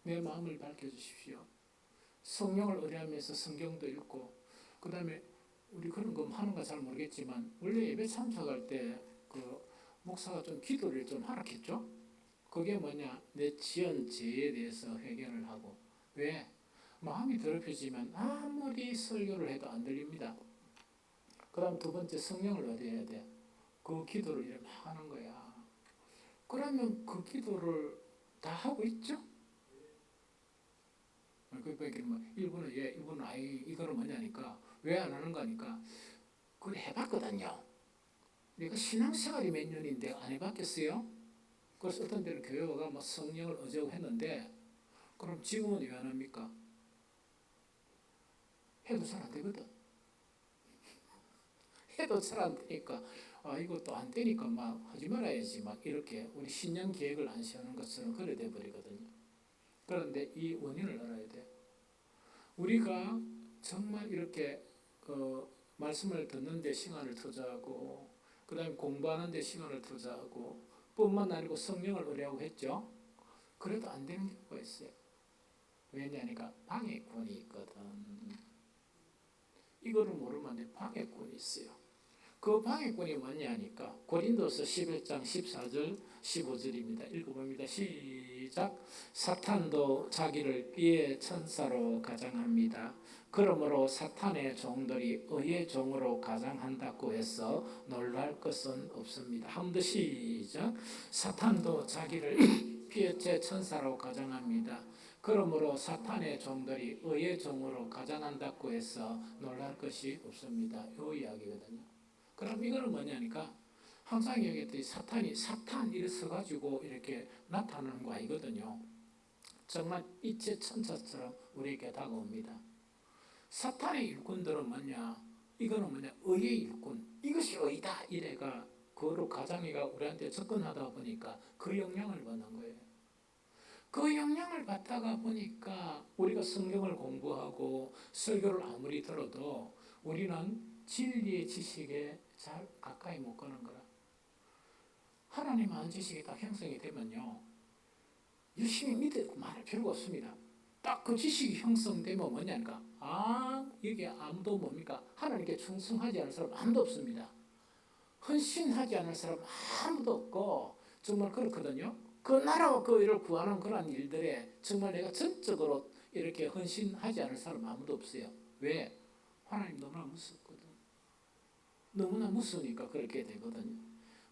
내 마음을 밝혀주십시오. 성령을 의뢰하면서 성경도 읽고 그 다음에 우리 그런 거 하는가 잘 모르겠지만 원래 예배 참석할 때 그 목사가 좀 기도를 좀 하락했죠. 그게 뭐냐? 내 지은 죄에 대해서 회개를 하고. 왜? 마음이 더럽혀지면 아무리 설교를 해도 안 들립니다. 그 다음 두 번째 성령을 의뢰해야 돼. 그 기도를 이렇게 막 하는 거야. 그러면 그 기도를 다 하고 있죠? 일부는 예, 일부는 아이, 이거는 뭐냐니까 왜 안 하는 거니까 그걸 해봤거든요. 내가 신앙생활이 몇 년인데 안 해봤겠어요? 그래서 어떤 데는 교회가 뭐 성령을 의지하고 했는데 그럼 지금은 왜 안 합니까? 해도 잘 안 되거든. 해도 잘 안 되니까 이것도 안 되니까 막 하지 말아야지 막 이렇게 우리 신년 계획을 안 세우는 것처럼 그래 돼 버리거든요. 그런데 이 원인을 알아야 돼. 우리가 정말 이렇게 말씀을 듣는 데 시간을 투자하고 그 다음에 공부하는 데 시간을 투자하고 뿐만 아니고 성령을 의뢰하고 했죠. 그래도 안 되는 경우가 있어요. 왜냐니까 방해꾼이 있거든. 이거를 모르면 안 돼. 방해꾼이 있어요. 그 방해꾼이 뭐냐니까 고린도서 11장 14절 15절입니다. 읽어봅니다. 시작. 사탄도 자기를 비의 천사로 가장합니다. 그러므로 사탄의 종들이 의의 종으로 가장한다고 해서 놀랄 것은 없습니다. 한 번 더 시작. 사탄도 자기를 비의 천사로 가장합니다. 그러므로 사탄의 종들이 의의 종으로 가장한다고 해서 놀랄 것이 없습니다. 이 이야기거든요. 그럼 이거는 뭐냐니까 항상 얘기했듯이 사탄 이래 서가지고 이렇게 나타나는 거 아니거든요. 정말 이체 천사처럼 우리에게 다가옵니다. 사탄의 일꾼들은 뭐냐? 이거는 뭐냐? 의의 일꾼. 이것이 의다 이래가 그거로 가장이가 우리한테 접근하다 보니까 그 영향을 받는 거예요. 그 영향을 받다가 보니까 우리가 성경을 공부하고 설교를 아무리 들어도 우리는 진리의 지식에 잘 가까이 못 가는 거라. 하나님 아는 지식이 딱 형성이 되면요. 열심히 믿고 말할 필요가 없습니다. 딱 그 지식이 형성되면 뭐냐니까. 여기 아무도 뭡니까? 하나님께 충성하지 않을 사람 아무도 없습니다. 헌신하지 않을 사람 아무도 없고 정말 그렇거든요. 그 나라와 그 일을 구하는 그런 일들에 정말 내가 전적으로 이렇게 헌신하지 않을 사람 아무도 없어요. 왜? 하나님 너무나 무섭거든. 너무나 무서우니까 그렇게 되거든요.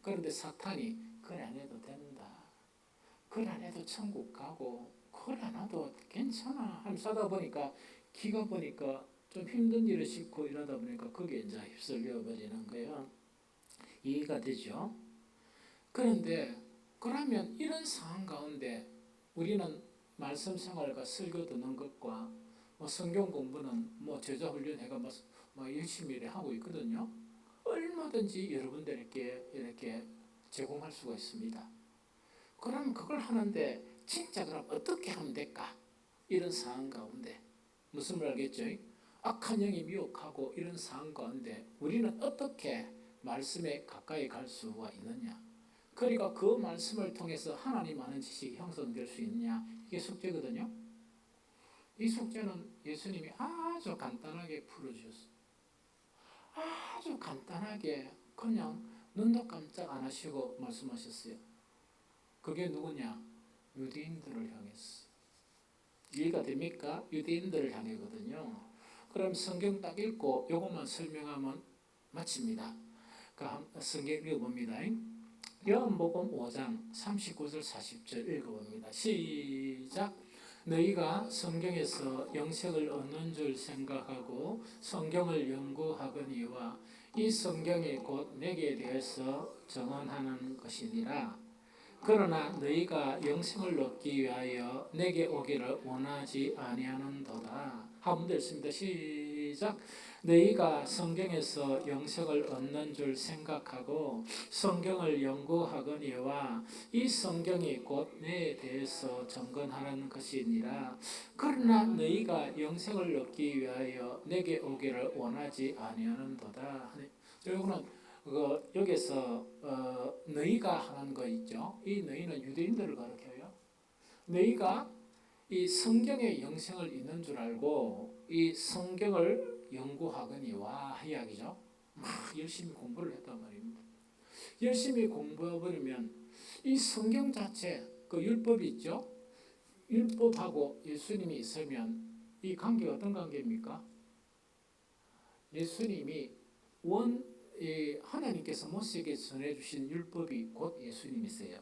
그런데 사탄이 그래 안 해도 된다. 그래 안 해도 천국 가고 그래 안 해도 괜찮아 하면서 하다 보니까 기가 보니까 좀 힘든 일을 싣고 일하다 보니까 그게 이제 휩쓸려 버리는 거예요. 이해가 되죠? 그런데 그러면 이런 상황 가운데 우리는 말씀 생활과 설교 듣는 것과 뭐 성경 공부는 뭐 제자 훈련회가 뭐 열심히 하고 있거든요. 얼마든지 여러분들에게 이렇게 제공할 수가 있습니다. 그럼 그걸 하는데 진짜 그럼 어떻게 하면 될까? 이런 상황 가운데 무슨 말 알겠죠? 악한 영이 미혹하고 이런 상황 가운데 우리는 어떻게 말씀에 가까이 갈 수가 있느냐? 그러니까 그 말씀을 통해서 하나님 아는 지식이 형성될 수 있느냐? 이게 숙제거든요. 이 숙제는 예수님이 아주 간단하게 풀어주셨어요. 아주 간단하게 그냥 눈도 깜짝 안 하시고 말씀하셨어요. 그게 누구냐? 유대인들을 향했어. 이해가 됩니까? 유대인들을 향해거든요. 그럼 성경 딱 읽고 이것만 설명하면 마칩니다. 성경 읽어봅니다. 요한복음 5장 39절 40절 읽어봅니다. 시작. 너희가 성경에서 영생을 얻는 줄 생각하고 성경을 연구하거니와 이 성경이 곧 내게 대해서 증언하는 것이니라. 그러나 너희가 영생을 얻기 위하여 내게 오기를 원하지 아니하는도다. 한번 읽습니다. 시작. 너희가 성경에서 영생을 얻는 줄 생각하고 성경을 연구하거니와 이 성경이 곧 내에 대해서 증언하는 것이니라. 그러나 너희가 영생을 얻기 위하여 내게 오기를 원하지 아니하는도다. 여러분은 여기서 너희가 하는 거 있죠. 이 너희는 유대인들을 가리켜요. 너희가 이 성경의 영생을 있는 줄 알고 이 성경을 연구하거니와 이야기죠. 막 열심히 공부를 했단 말입니다. 열심히 공부해버리면 이 성경 자체 그 율법이 있죠. 율법하고 예수님이 있으면 이 관계가 어떤 관계입니까? 예수님이 하나님께서 모세에게 전해주신 율법이 곧 예수님이세요.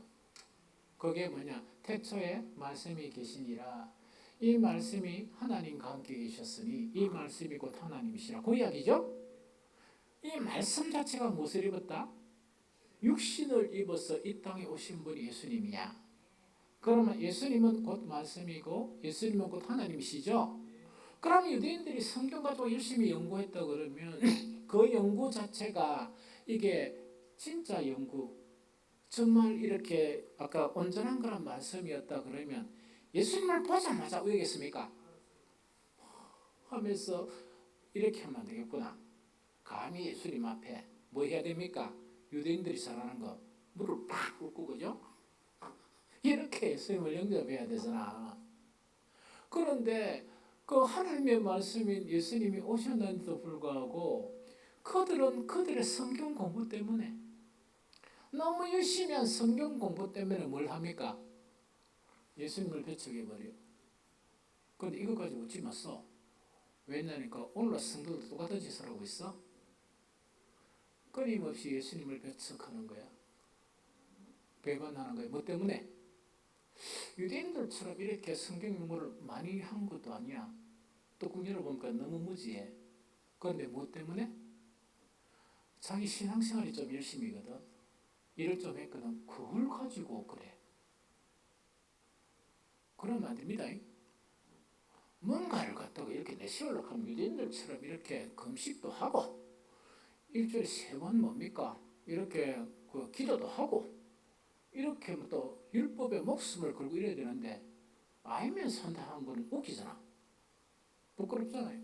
그게 뭐냐? 태초에 말씀이 계시니라. 이 말씀이 하나님과 함께 계셨으니 이 말씀이 곧 하나님이시라. 그 이야기죠? 이 말씀 자체가 무엇을 입었다? 육신을 입어서 이 땅에 오신 분이 예수님이야. 그러면 예수님은 곧 말씀이고 예수님은 곧 하나님이시죠? 그럼 유대인들이 성경 가지고 열심히 연구했다 그러면 그 연구 자체가 이게 진짜 연구, 정말 이렇게 아까 온전한 그런 말씀이었다 그러면 예수님을 보자마자 왜겠습니까? 하면서 이렇게 하면 안 되겠구나. 감히 예수님 앞에 뭐 해야 됩니까? 유대인들이 잘하는 거 무릎 팍 꿇고 그죠? 이렇게 예수님을 영접해야 되잖아. 그런데 그 하나님의 말씀인 예수님이 오셨는데도 불구하고 그들은 그들의 성경 공부 때문에 너무 열심히 한 성경 공부 때문에 뭘 합니까? 예수님을 배척해버려. 그런데 이것까지 웃지 마서. 왜냐니까 오늘날 성도도 똑같은 짓을 하고 있어. 끊임없이 예수님을 배척하는 거야. 배반하는 거야. 뭐 때문에? 유대인들처럼 이렇게 성경 공부를 많이 한 것도 아니야. 뚜껑 열어보니까 너무 무지해. 그런데 뭐 때문에? 자기 신앙생활이 좀 열심히거든. 일을 좀 했거든. 그걸 가지고 그래. 그러면 안 됩니다. 뭔가를 갖다가 이렇게 내세우려고 하면 유대인들처럼 이렇게 금식도 하고 일주일에 3번 뭡니까? 이렇게 그 기도도 하고 이렇게 또 율법에 목숨을 걸고 이래야 되는데 알면 선택한 거는 웃기잖아. 부끄럽잖아요.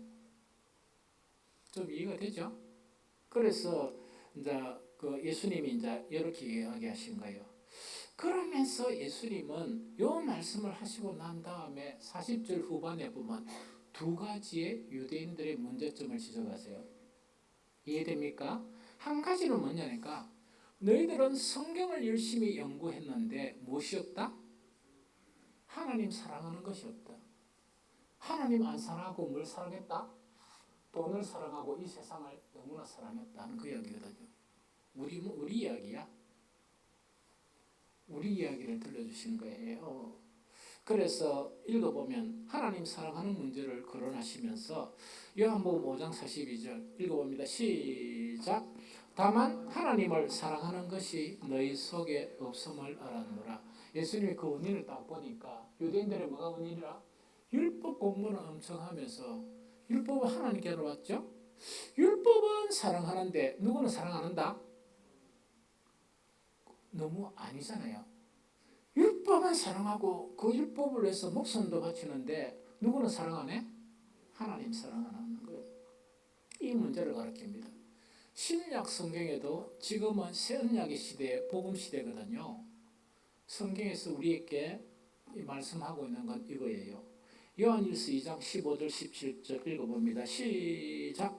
좀 이해가 되죠? 그래서 이제 그 예수님이 이제 이렇게 이야기하신 거예요. 그러면서 예수님은 요 말씀을 하시고 난 다음에 40절 후반에 보면 2가지의 유대인들의 문제점을 지적하세요. 이해됩니까? 한 가지는 뭐냐니까 너희들은 성경을 열심히 연구했는데 무엇이 없다? 하나님 사랑하는 것이 없다. 하나님 안 사랑하고 뭘 사랑했다? 돈을 사랑하고 이 세상을 너무나 사랑했다는 그 이야기거든요. 우리 이야기야. 우리 이야기를 들려주신 거예요. 그래서 읽어보면 하나님 사랑하는 문제를 거론하시면서 요한복음 5장 42절 읽어봅니다. 시작. 다만 하나님을 사랑하는 것이 너희 속에 없음을 알았노라. 예수님의 그 원인을 딱 보니까 유대인들의 뭐가 원인이라? 율법 공부는 엄청 하면서 율법은 하나님께로 왔죠. 율법은 사랑하는데 누구는 사랑 안 한다? 너무 아니잖아요. 율법은 사랑하고 그 율법을 위해서 목숨도 바치는데 누구는 사랑 안 해? 하나님 사랑 안 하는 거예요. 이 문제를 가르칩니다. 신약 성경에도 지금은 새 언약의 시대, 복음 시대거든요. 성경에서 우리에게 말씀하고 있는 건 이거예요. 요한일서 2장 15절 17절 읽어봅니다. 시작.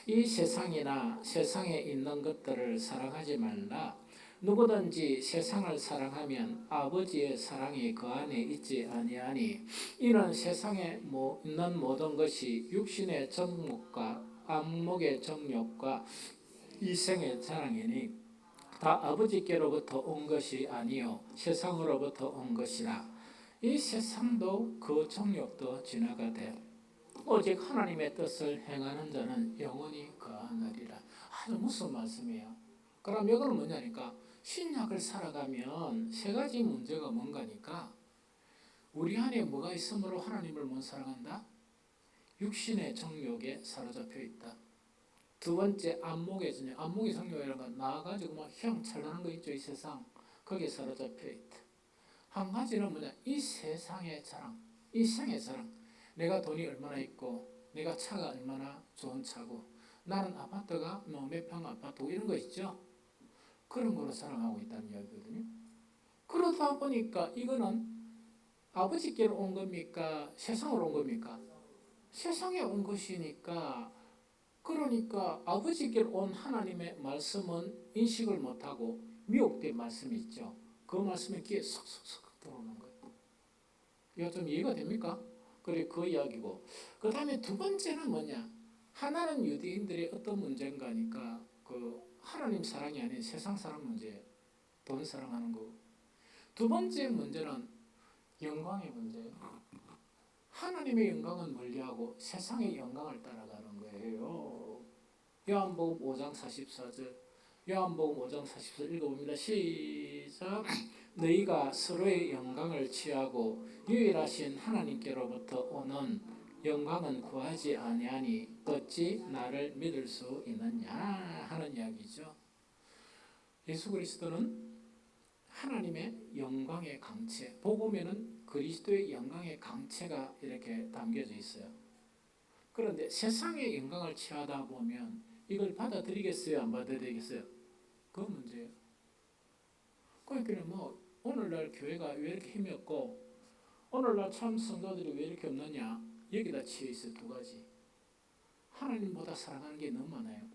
이 세상이나 세상에 있는 것들을 사랑하지 말라. 누구든지 세상을 사랑하면 아버지의 사랑이 그 안에 있지 아니하니 이는 세상에 있는 모든 것이 육신의 정욕과 안목의 정욕과 이생의 자랑이니 다 아버지께로부터 온 것이 아니요 세상으로부터 온 것이라. 이 세상도 그 정욕도 지나가되 오직 하나님의 뜻을 행하는 자는 영원히 거하느니라. 아주 무서운 말씀이에요. 그럼 이건 뭐냐니까 신약을 살아가면 세 가지 문제가 뭔가니까 우리 안에 뭐가 있으므로 하나님을 못 사랑한다? 육신의 정욕에 사로잡혀 있다. 두 번째 안목의 정욕. 안목의 정욕이라는 건 나와가지고 막 휘황찬란한 거 있죠. 이 세상. 거기에 사로잡혀 있다. 한 가지는 뭐냐? 이 세상의 자랑. 이 세상의 자랑. 내가 돈이 얼마나 있고 내가 차가 얼마나 좋은 차고 나는 아파트가 몇 평 아파트고 이런 거 있죠. 그런 거로 사랑하고 있다는 이야기거든요. 그러다 보니까 이거는 아버지께로 온 겁니까? 세상으로 온 겁니까? 세상에 온 것이니까 그러니까 아버지께로 온 하나님의 말씀은 인식을 못하고 미혹된 말씀이 있죠. 그 말씀이 귀에 쏙쏙쏙 들어오는 거예요. 이거 좀 이해가 됩니까? 그래 그 이야기고 그 다음에 두 번째는 뭐냐? 하나는 유대인들의 어떤 문제인가니까 그 하나님 사랑이 아닌 세상 사랑 문제, 돈 사랑하는 거. 두 번째 문제는 영광의 문제예요. 하나님의 영광은 멀리하고 세상의 영광을 따라가는 거예요. 요한복음 5장 44절 요한복음 5장 44절 읽어봅니다. 시작. 너희가 서로의 영광을 취하고 유일하신 하나님께로부터 오는 영광은 구하지 아니하니 어찌 나를 믿을 수 있느냐 하는 이야기죠. 예수 그리스도는 하나님의 영광의 강체, 복음에는 그리스도의 영광의 강체가 이렇게 담겨져 있어요. 그런데 세상의 영광을 취하다 보면 이걸 받아들이겠어요? 안 받아들이겠어요? 그 문제예요. 그러니까 오늘날 교회가 왜 이렇게 힘이 없고 오늘날 참 성도들이 왜 이렇게 없느냐? 여기다 치여 있어요. 두 가지. 하나님보다 사랑하는 게 너무 많아요.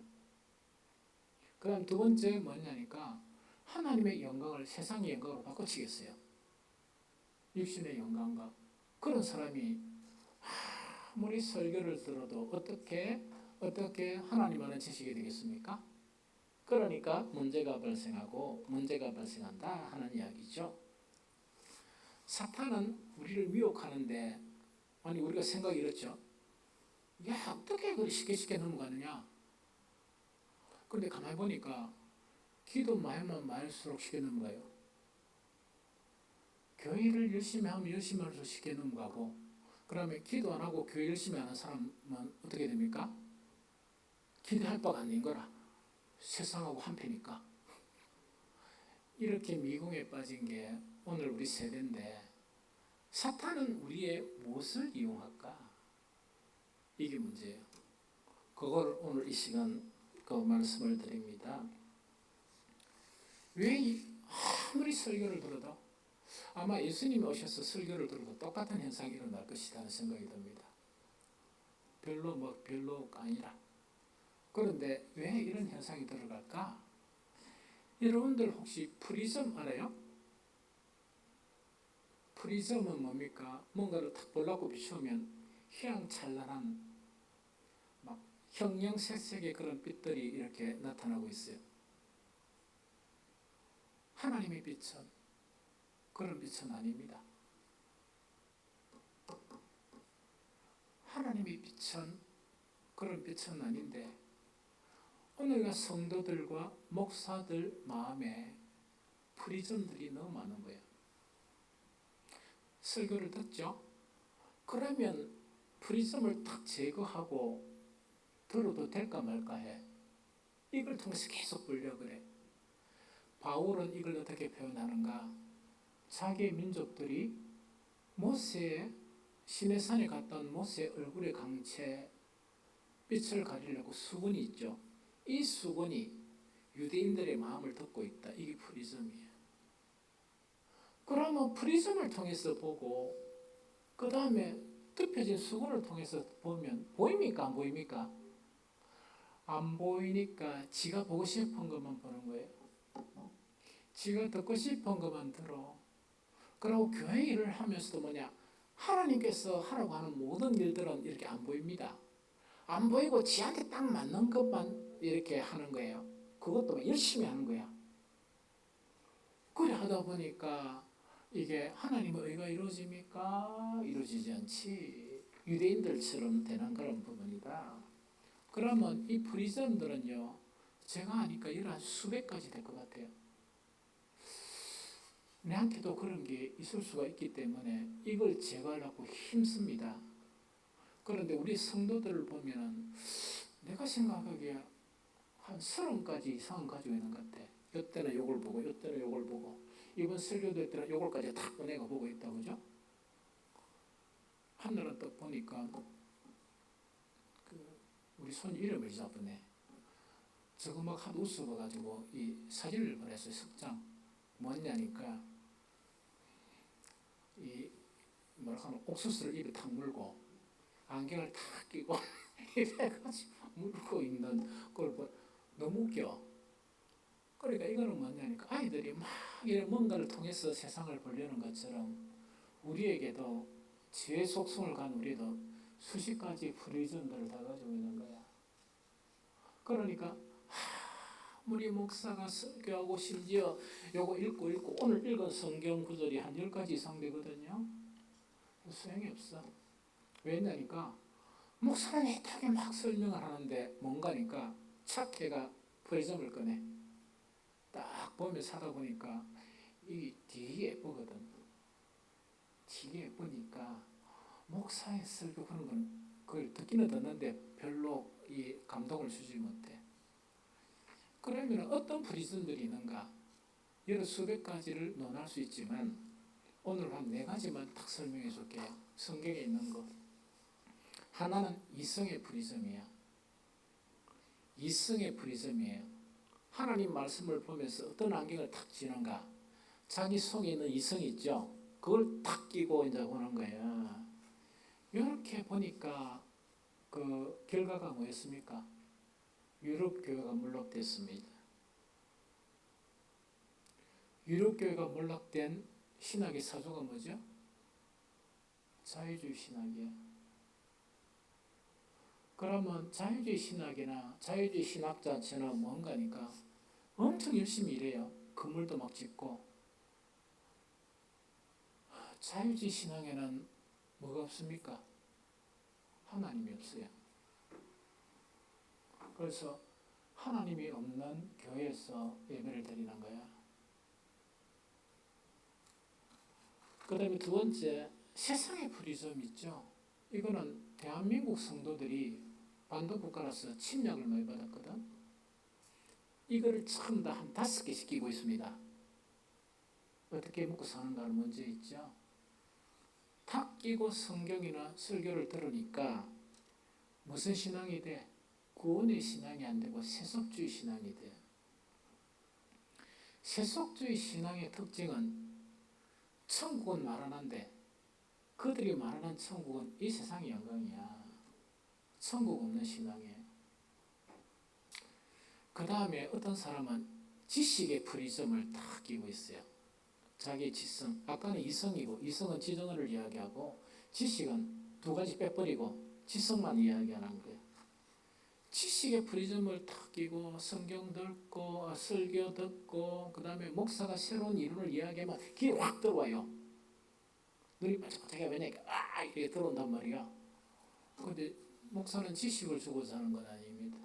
그 다음 두 번째 뭐냐니까 하나님의 영광을 세상의 영광으로 바꿔치겠어요. 육신의 영광과. 그런 사람이 아무리 설교를 들어도 어떻게 하나님 안에 지식이 되겠습니까? 그러니까 문제가 발생하고 문제가 발생한다 하는 이야기죠. 사탄은 우리를 미혹하는데 우리가 생각이 이렇죠. 야 어떻게 그리 쉽게 넘어가느냐. 그런데 가만히 보니까 기도 많으면 많을수록 쉽게 넘어가요. 교회를 열심히 하면 열심히 할수록 쉽게 넘어가고 그러면 기도 안 하고 교회 열심히 하는 사람은 어떻게 됩니까? 기도할 바가 아닌 거라. 세상하고 한패니까. 이렇게 미궁에 빠진 게 오늘 우리 세대인데 사탄은 우리의 무엇을 이용할까? 이게 문제예요. 그걸 오늘 이 시간 그 말씀을 드립니다. 왜 아무리 설교를 들어도 아마 예수님이 오셔서 설교를 들어도 똑같은 현상이 일어날 것이라는 생각이 듭니다. 별로 아니라. 그런데 왜 이런 현상이 들어갈까? 여러분들 혹시 프리즘 알아요? 프리즘은 뭡니까? 뭔가를 탁 볼라고 비추면 휘황찬란한 막 형형색색의 그런 빛들이 이렇게 나타나고 있어요. 하나님의 빛은 그런 빛은 아닙니다. 하나님의 빛은 그런 빛은 아닌데 오늘날 성도들과 목사들 마음에 프리즘들이 너무 많은 거예요. 설교를 듣죠? 그러면 프리즘을 탁 제거하고 들어도 될까 말까 해. 이걸 통해서 계속 보려고 그래. 바울은 이걸 어떻게 표현하는가? 자기의 민족들이 모세의 시내산에 갔다 온 모세의 얼굴의 강채 빛을 가리려고 수건이 있죠. 이 수건이 유대인들의 마음을 덮고 있다. 이게 프리즘이에요. 그러면 프리즘을 통해서 보고 그 다음에 덮여진 수건을 통해서 보면 보입니까? 안 보입니까? 안 보이니까 지가 보고 싶은 것만 보는 거예요. 지가 듣고 싶은 것만 들어. 그리고 교회 일을 하면서도 뭐냐? 하나님께서 하라고 하는 모든 일들은 이렇게 안 보입니다. 안 보이고 지한테 딱 맞는 것만 이렇게 하는 거예요. 그것도 열심히 하는 거야. 그래 하다 보니까 이게 하나님의 의가 이루어집니까? 이루어지지 않지. 유대인들처럼 되는 그런 부분이다. 그러면 이 프리즘들은요, 제가 하니까 이런 한 수백 가지 될 것 같아요. 내한테도 그런 게 있을 수가 있기 때문에 이걸 제거하려고 힘씁니다. 그런데 우리 성도들을 보면은 내가 생각하기에 한 30가지 이상은 가지고 있는 것 같아. 이때는 요걸 보고, 이때는 요걸 보고, 이번 설교도 때는 요걸까지 다 꺼내가 보고 있다, 그죠? 하늘은 또 보니까 우리 손 이름을 잊어보네. 저거 막 하도 웃어봐가지고 이 사진을 보냈어요. 석장 뭐냐니까 이 뭐라 하나 옥수수를 입에 탁 물고 안경을 탁 끼고 입에 가지고 물고 있는 걸 보. 너무 웃겨. 그러니까 이거는 뭐냐니까 아이들이 막 이런 뭔가를 통해서 세상을 보려는 것처럼 우리에게도 지혜 속성을 간 우리도 수십 가지 프리즘들을 다 가지고 있는 거야. 그러니까 우리 목사가 설교하고 심지어 요거 읽고 오늘 읽은 성경 구절이 한 10가지 이상 되거든요. 소용이 없어. 왜냐니까 목사는 애타게 막 설명을 하는데 뭔가니까 착해가 프리즘을 꺼내. 딱 보면서 하다 보니까 이 되게 예쁘거든. 되게 예쁘니까 목사의 설교 그런 건 그걸 듣기는 듣는데 별로 이 감동을 주지 못해. 그러면 어떤 프리즘들이 있는가? 여러 수백 가지를 논할 수 있지만 오늘 한 4가지만 딱 설명해 줄게요. 성경에 있는 거. 하나는 이성의 프리즘이야. 이성의 프리즘이에요. 하나님 말씀을 보면서 어떤 안경을 탁 지는가? 자기 속에 있는 이성이 있죠? 그걸 탁 끼고 이제 보는 거예요. 이렇게 보니까 그 결과가 뭐였습니까? 유럽 교회가 몰락됐습니다. 유럽 교회가 몰락된 신학의 사조가 뭐죠? 자유주의 신학이에요. 그러면 자유주의 신학이나 자유주의 신학 자체는 뭔가니까 엄청 열심히 일해요. 건물도 막 짓고. 자유주의 신앙에는 뭐가 없습니까? 하나님이 없어요. 그래서 하나님이 없는 교회에서 예배를 드리는 거야. 그 다음에 두 번째, 세상의 프리즘 있죠. 이거는 대한민국 성도들이 반도국가라서 침략을 많이 받았거든. 이거를 전부 다 한 5개 시키고 있습니다. 어떻게 먹고 사는가는 문제 있죠. 탁 끼고 성경이나 설교를 들으니까 무슨 신앙이 돼? 구원의 신앙이 안 되고 세속주의 신앙이 돼. 세속주의 신앙의 특징은 천국은 말하는데 그들이 말하는 천국은 이 세상의 영광이야. 천국 없는 신앙이에요. 그 다음에 어떤 사람은 지식의 프리즘을 다 끼고 있어요. 자기의 지성. 아까는 이성이고 이성은 지정을 이야기하고 지식은 2가지 빼버리고 지성만 이야기하는 거예요. 지식의 프리즘을 탁 끼고 성경 듣고 설교 듣고 그 다음에 목사가 새로운 이론을 이야기하면 귀에 확 들어와요. 눈이 반짝반짝해. 왜냐니까 이렇게 들어온단 말이야. 그런데 목사는 지식을 주고자 하는 건 아닙니다.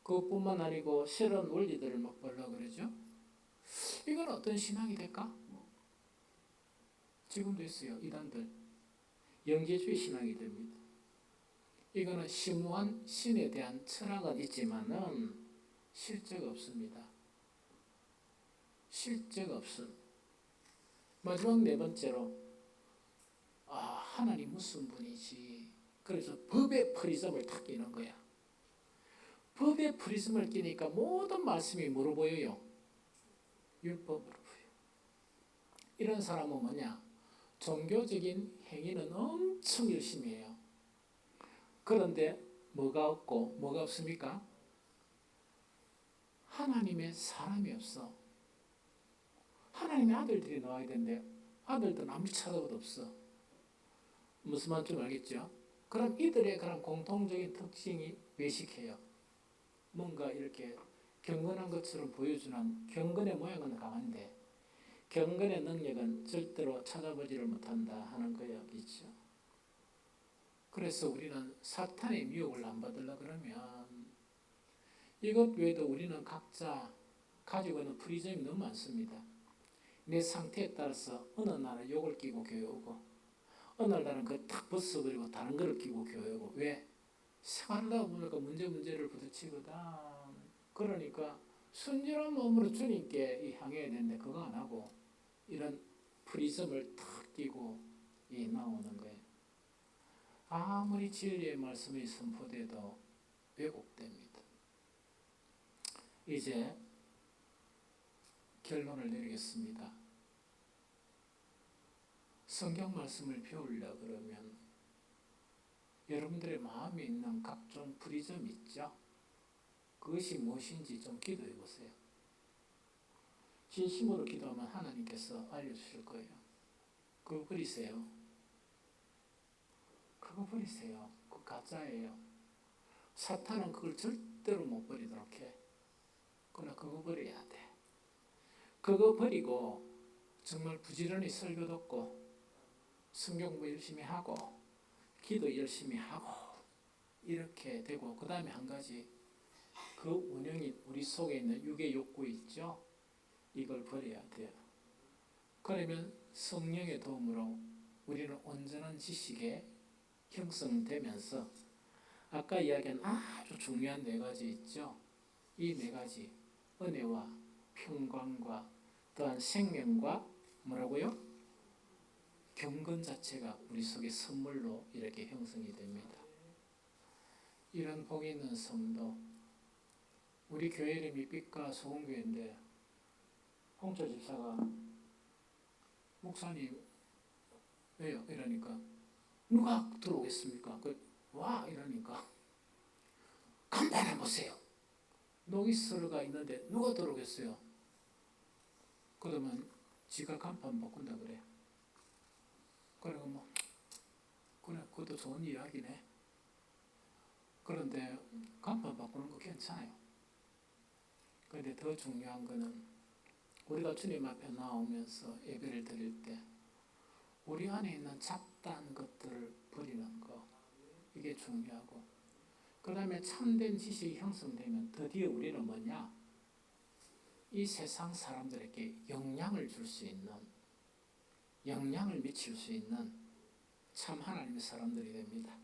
그것뿐만 아니고 새로운 원리들을 막 보려고 그러죠. 이건 어떤 신앙이 될까? 지금도 있어요. 이단들. 영재주의 신앙이 됩니다. 이거는 심오한 신에 대한 철학은 있지만은 실제가 없습니다. 실제가 없음. 마지막 네 번째로 하나님 무슨 분이지? 그래서 법의 프리즘을 탁 끼는 거야. 법의 프리즘을 끼니까 모든 말씀이 뭐로 보여요? 율법으로 보여요. 이런 사람은 뭐냐? 종교적인 행위는 엄청 열심히 해요. 그런데 뭐가 없고 뭐가 없습니까? 하나님의 사람이 없어. 하나님의 아들들이 나와야 되는데 아들들은 아무리 찾아봐도 없어. 무슨 말인지 알겠죠? 그럼 이들의 그런 공통적인 특징이 외식해요. 뭔가 이렇게 경건한 것처럼 보여주는 경건의 모양은 강한데 경건의 능력은 절대로 찾아보지를 못한다 하는 거였죠. 그래서 우리는 사탄의 미혹을 안 받으려 그러면 이것 외에도 우리는 각자 가지고 있는 프리즘이 너무 많습니다. 내 상태에 따라서 어느 날은 욕을 끼고 교회 오고 어느 날은 그 탁 벗어버리고 다른 거를 끼고 교회 오고 왜? 생활하다 보니까 문제를 부딪히거든. 그러니까 순전한 마음으로 주님께 향해야 되는데 그거 안 하고 이런 프리즘을 탁 끼고 나오는 거예요. 아무리 진리의 말씀이 선포돼도 왜곡됩니다. 이제 결론을 내리겠습니다. 성경 말씀을 배우려 그러면 여러분들의 마음에 있는 각종 프리즘 있죠? 그것이 무엇인지 좀 기도해 보세요. 진심으로 기도하면 하나님께서 알려주실 거예요. 그거 버리세요. 그거 버리세요. 그거 가짜예요. 사탄은 그걸 절대로 못 버리도록 해. 그러나 그거 버려야 돼. 그거 버리고 정말 부지런히 설교 듣고 성경 공부 열심히 하고 기도 열심히 하고 이렇게 되고 그 다음에 한 가지 그 운영이 우리 속에 있는 육의 욕구 있죠? 이걸 버려야 돼요. 그러면 성령의 도움으로 우리는 온전한 지식에 형성되면서 아까 이야기한 아주 중요한 네 가지 있죠? 이 네 가지 은혜와 평강과 또한 생명과 뭐라고요? 경건 자체가 우리 속에 선물로 이렇게 형성이 됩니다. 이런 복이 있는 성도 우리 교회 이름이 빛과 소금교회인데 홍철 집사가 목사님 왜요? 이러니까 누가 들어오겠습니까? 와 이러니까 간판 해보세요. 노기스가 있는데 누가 들어오겠어요? 그러면 지가 간판 바꾼다 그래. 그리고 그래 그것도 좋은 이야기네. 그런데 간판 바꾸는 거 괜찮아요. 그런데 더 중요한 거는 우리가 주님 앞에 나오면서 예배를 드릴 때 우리 안에 있는 잡다한 것들을 버리는 거 이게 중요하고 그 다음에 참된 지식이 형성되면 드디어 우리는 뭐냐? 이 세상 사람들에게 영향을 줄 수 있는 영향을 미칠 수 있는 참 하나님의 사람들이 됩니다.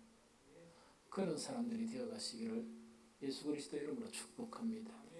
그런 사람들이 되어가시기를 예수 그리스도 이름으로 축복합니다.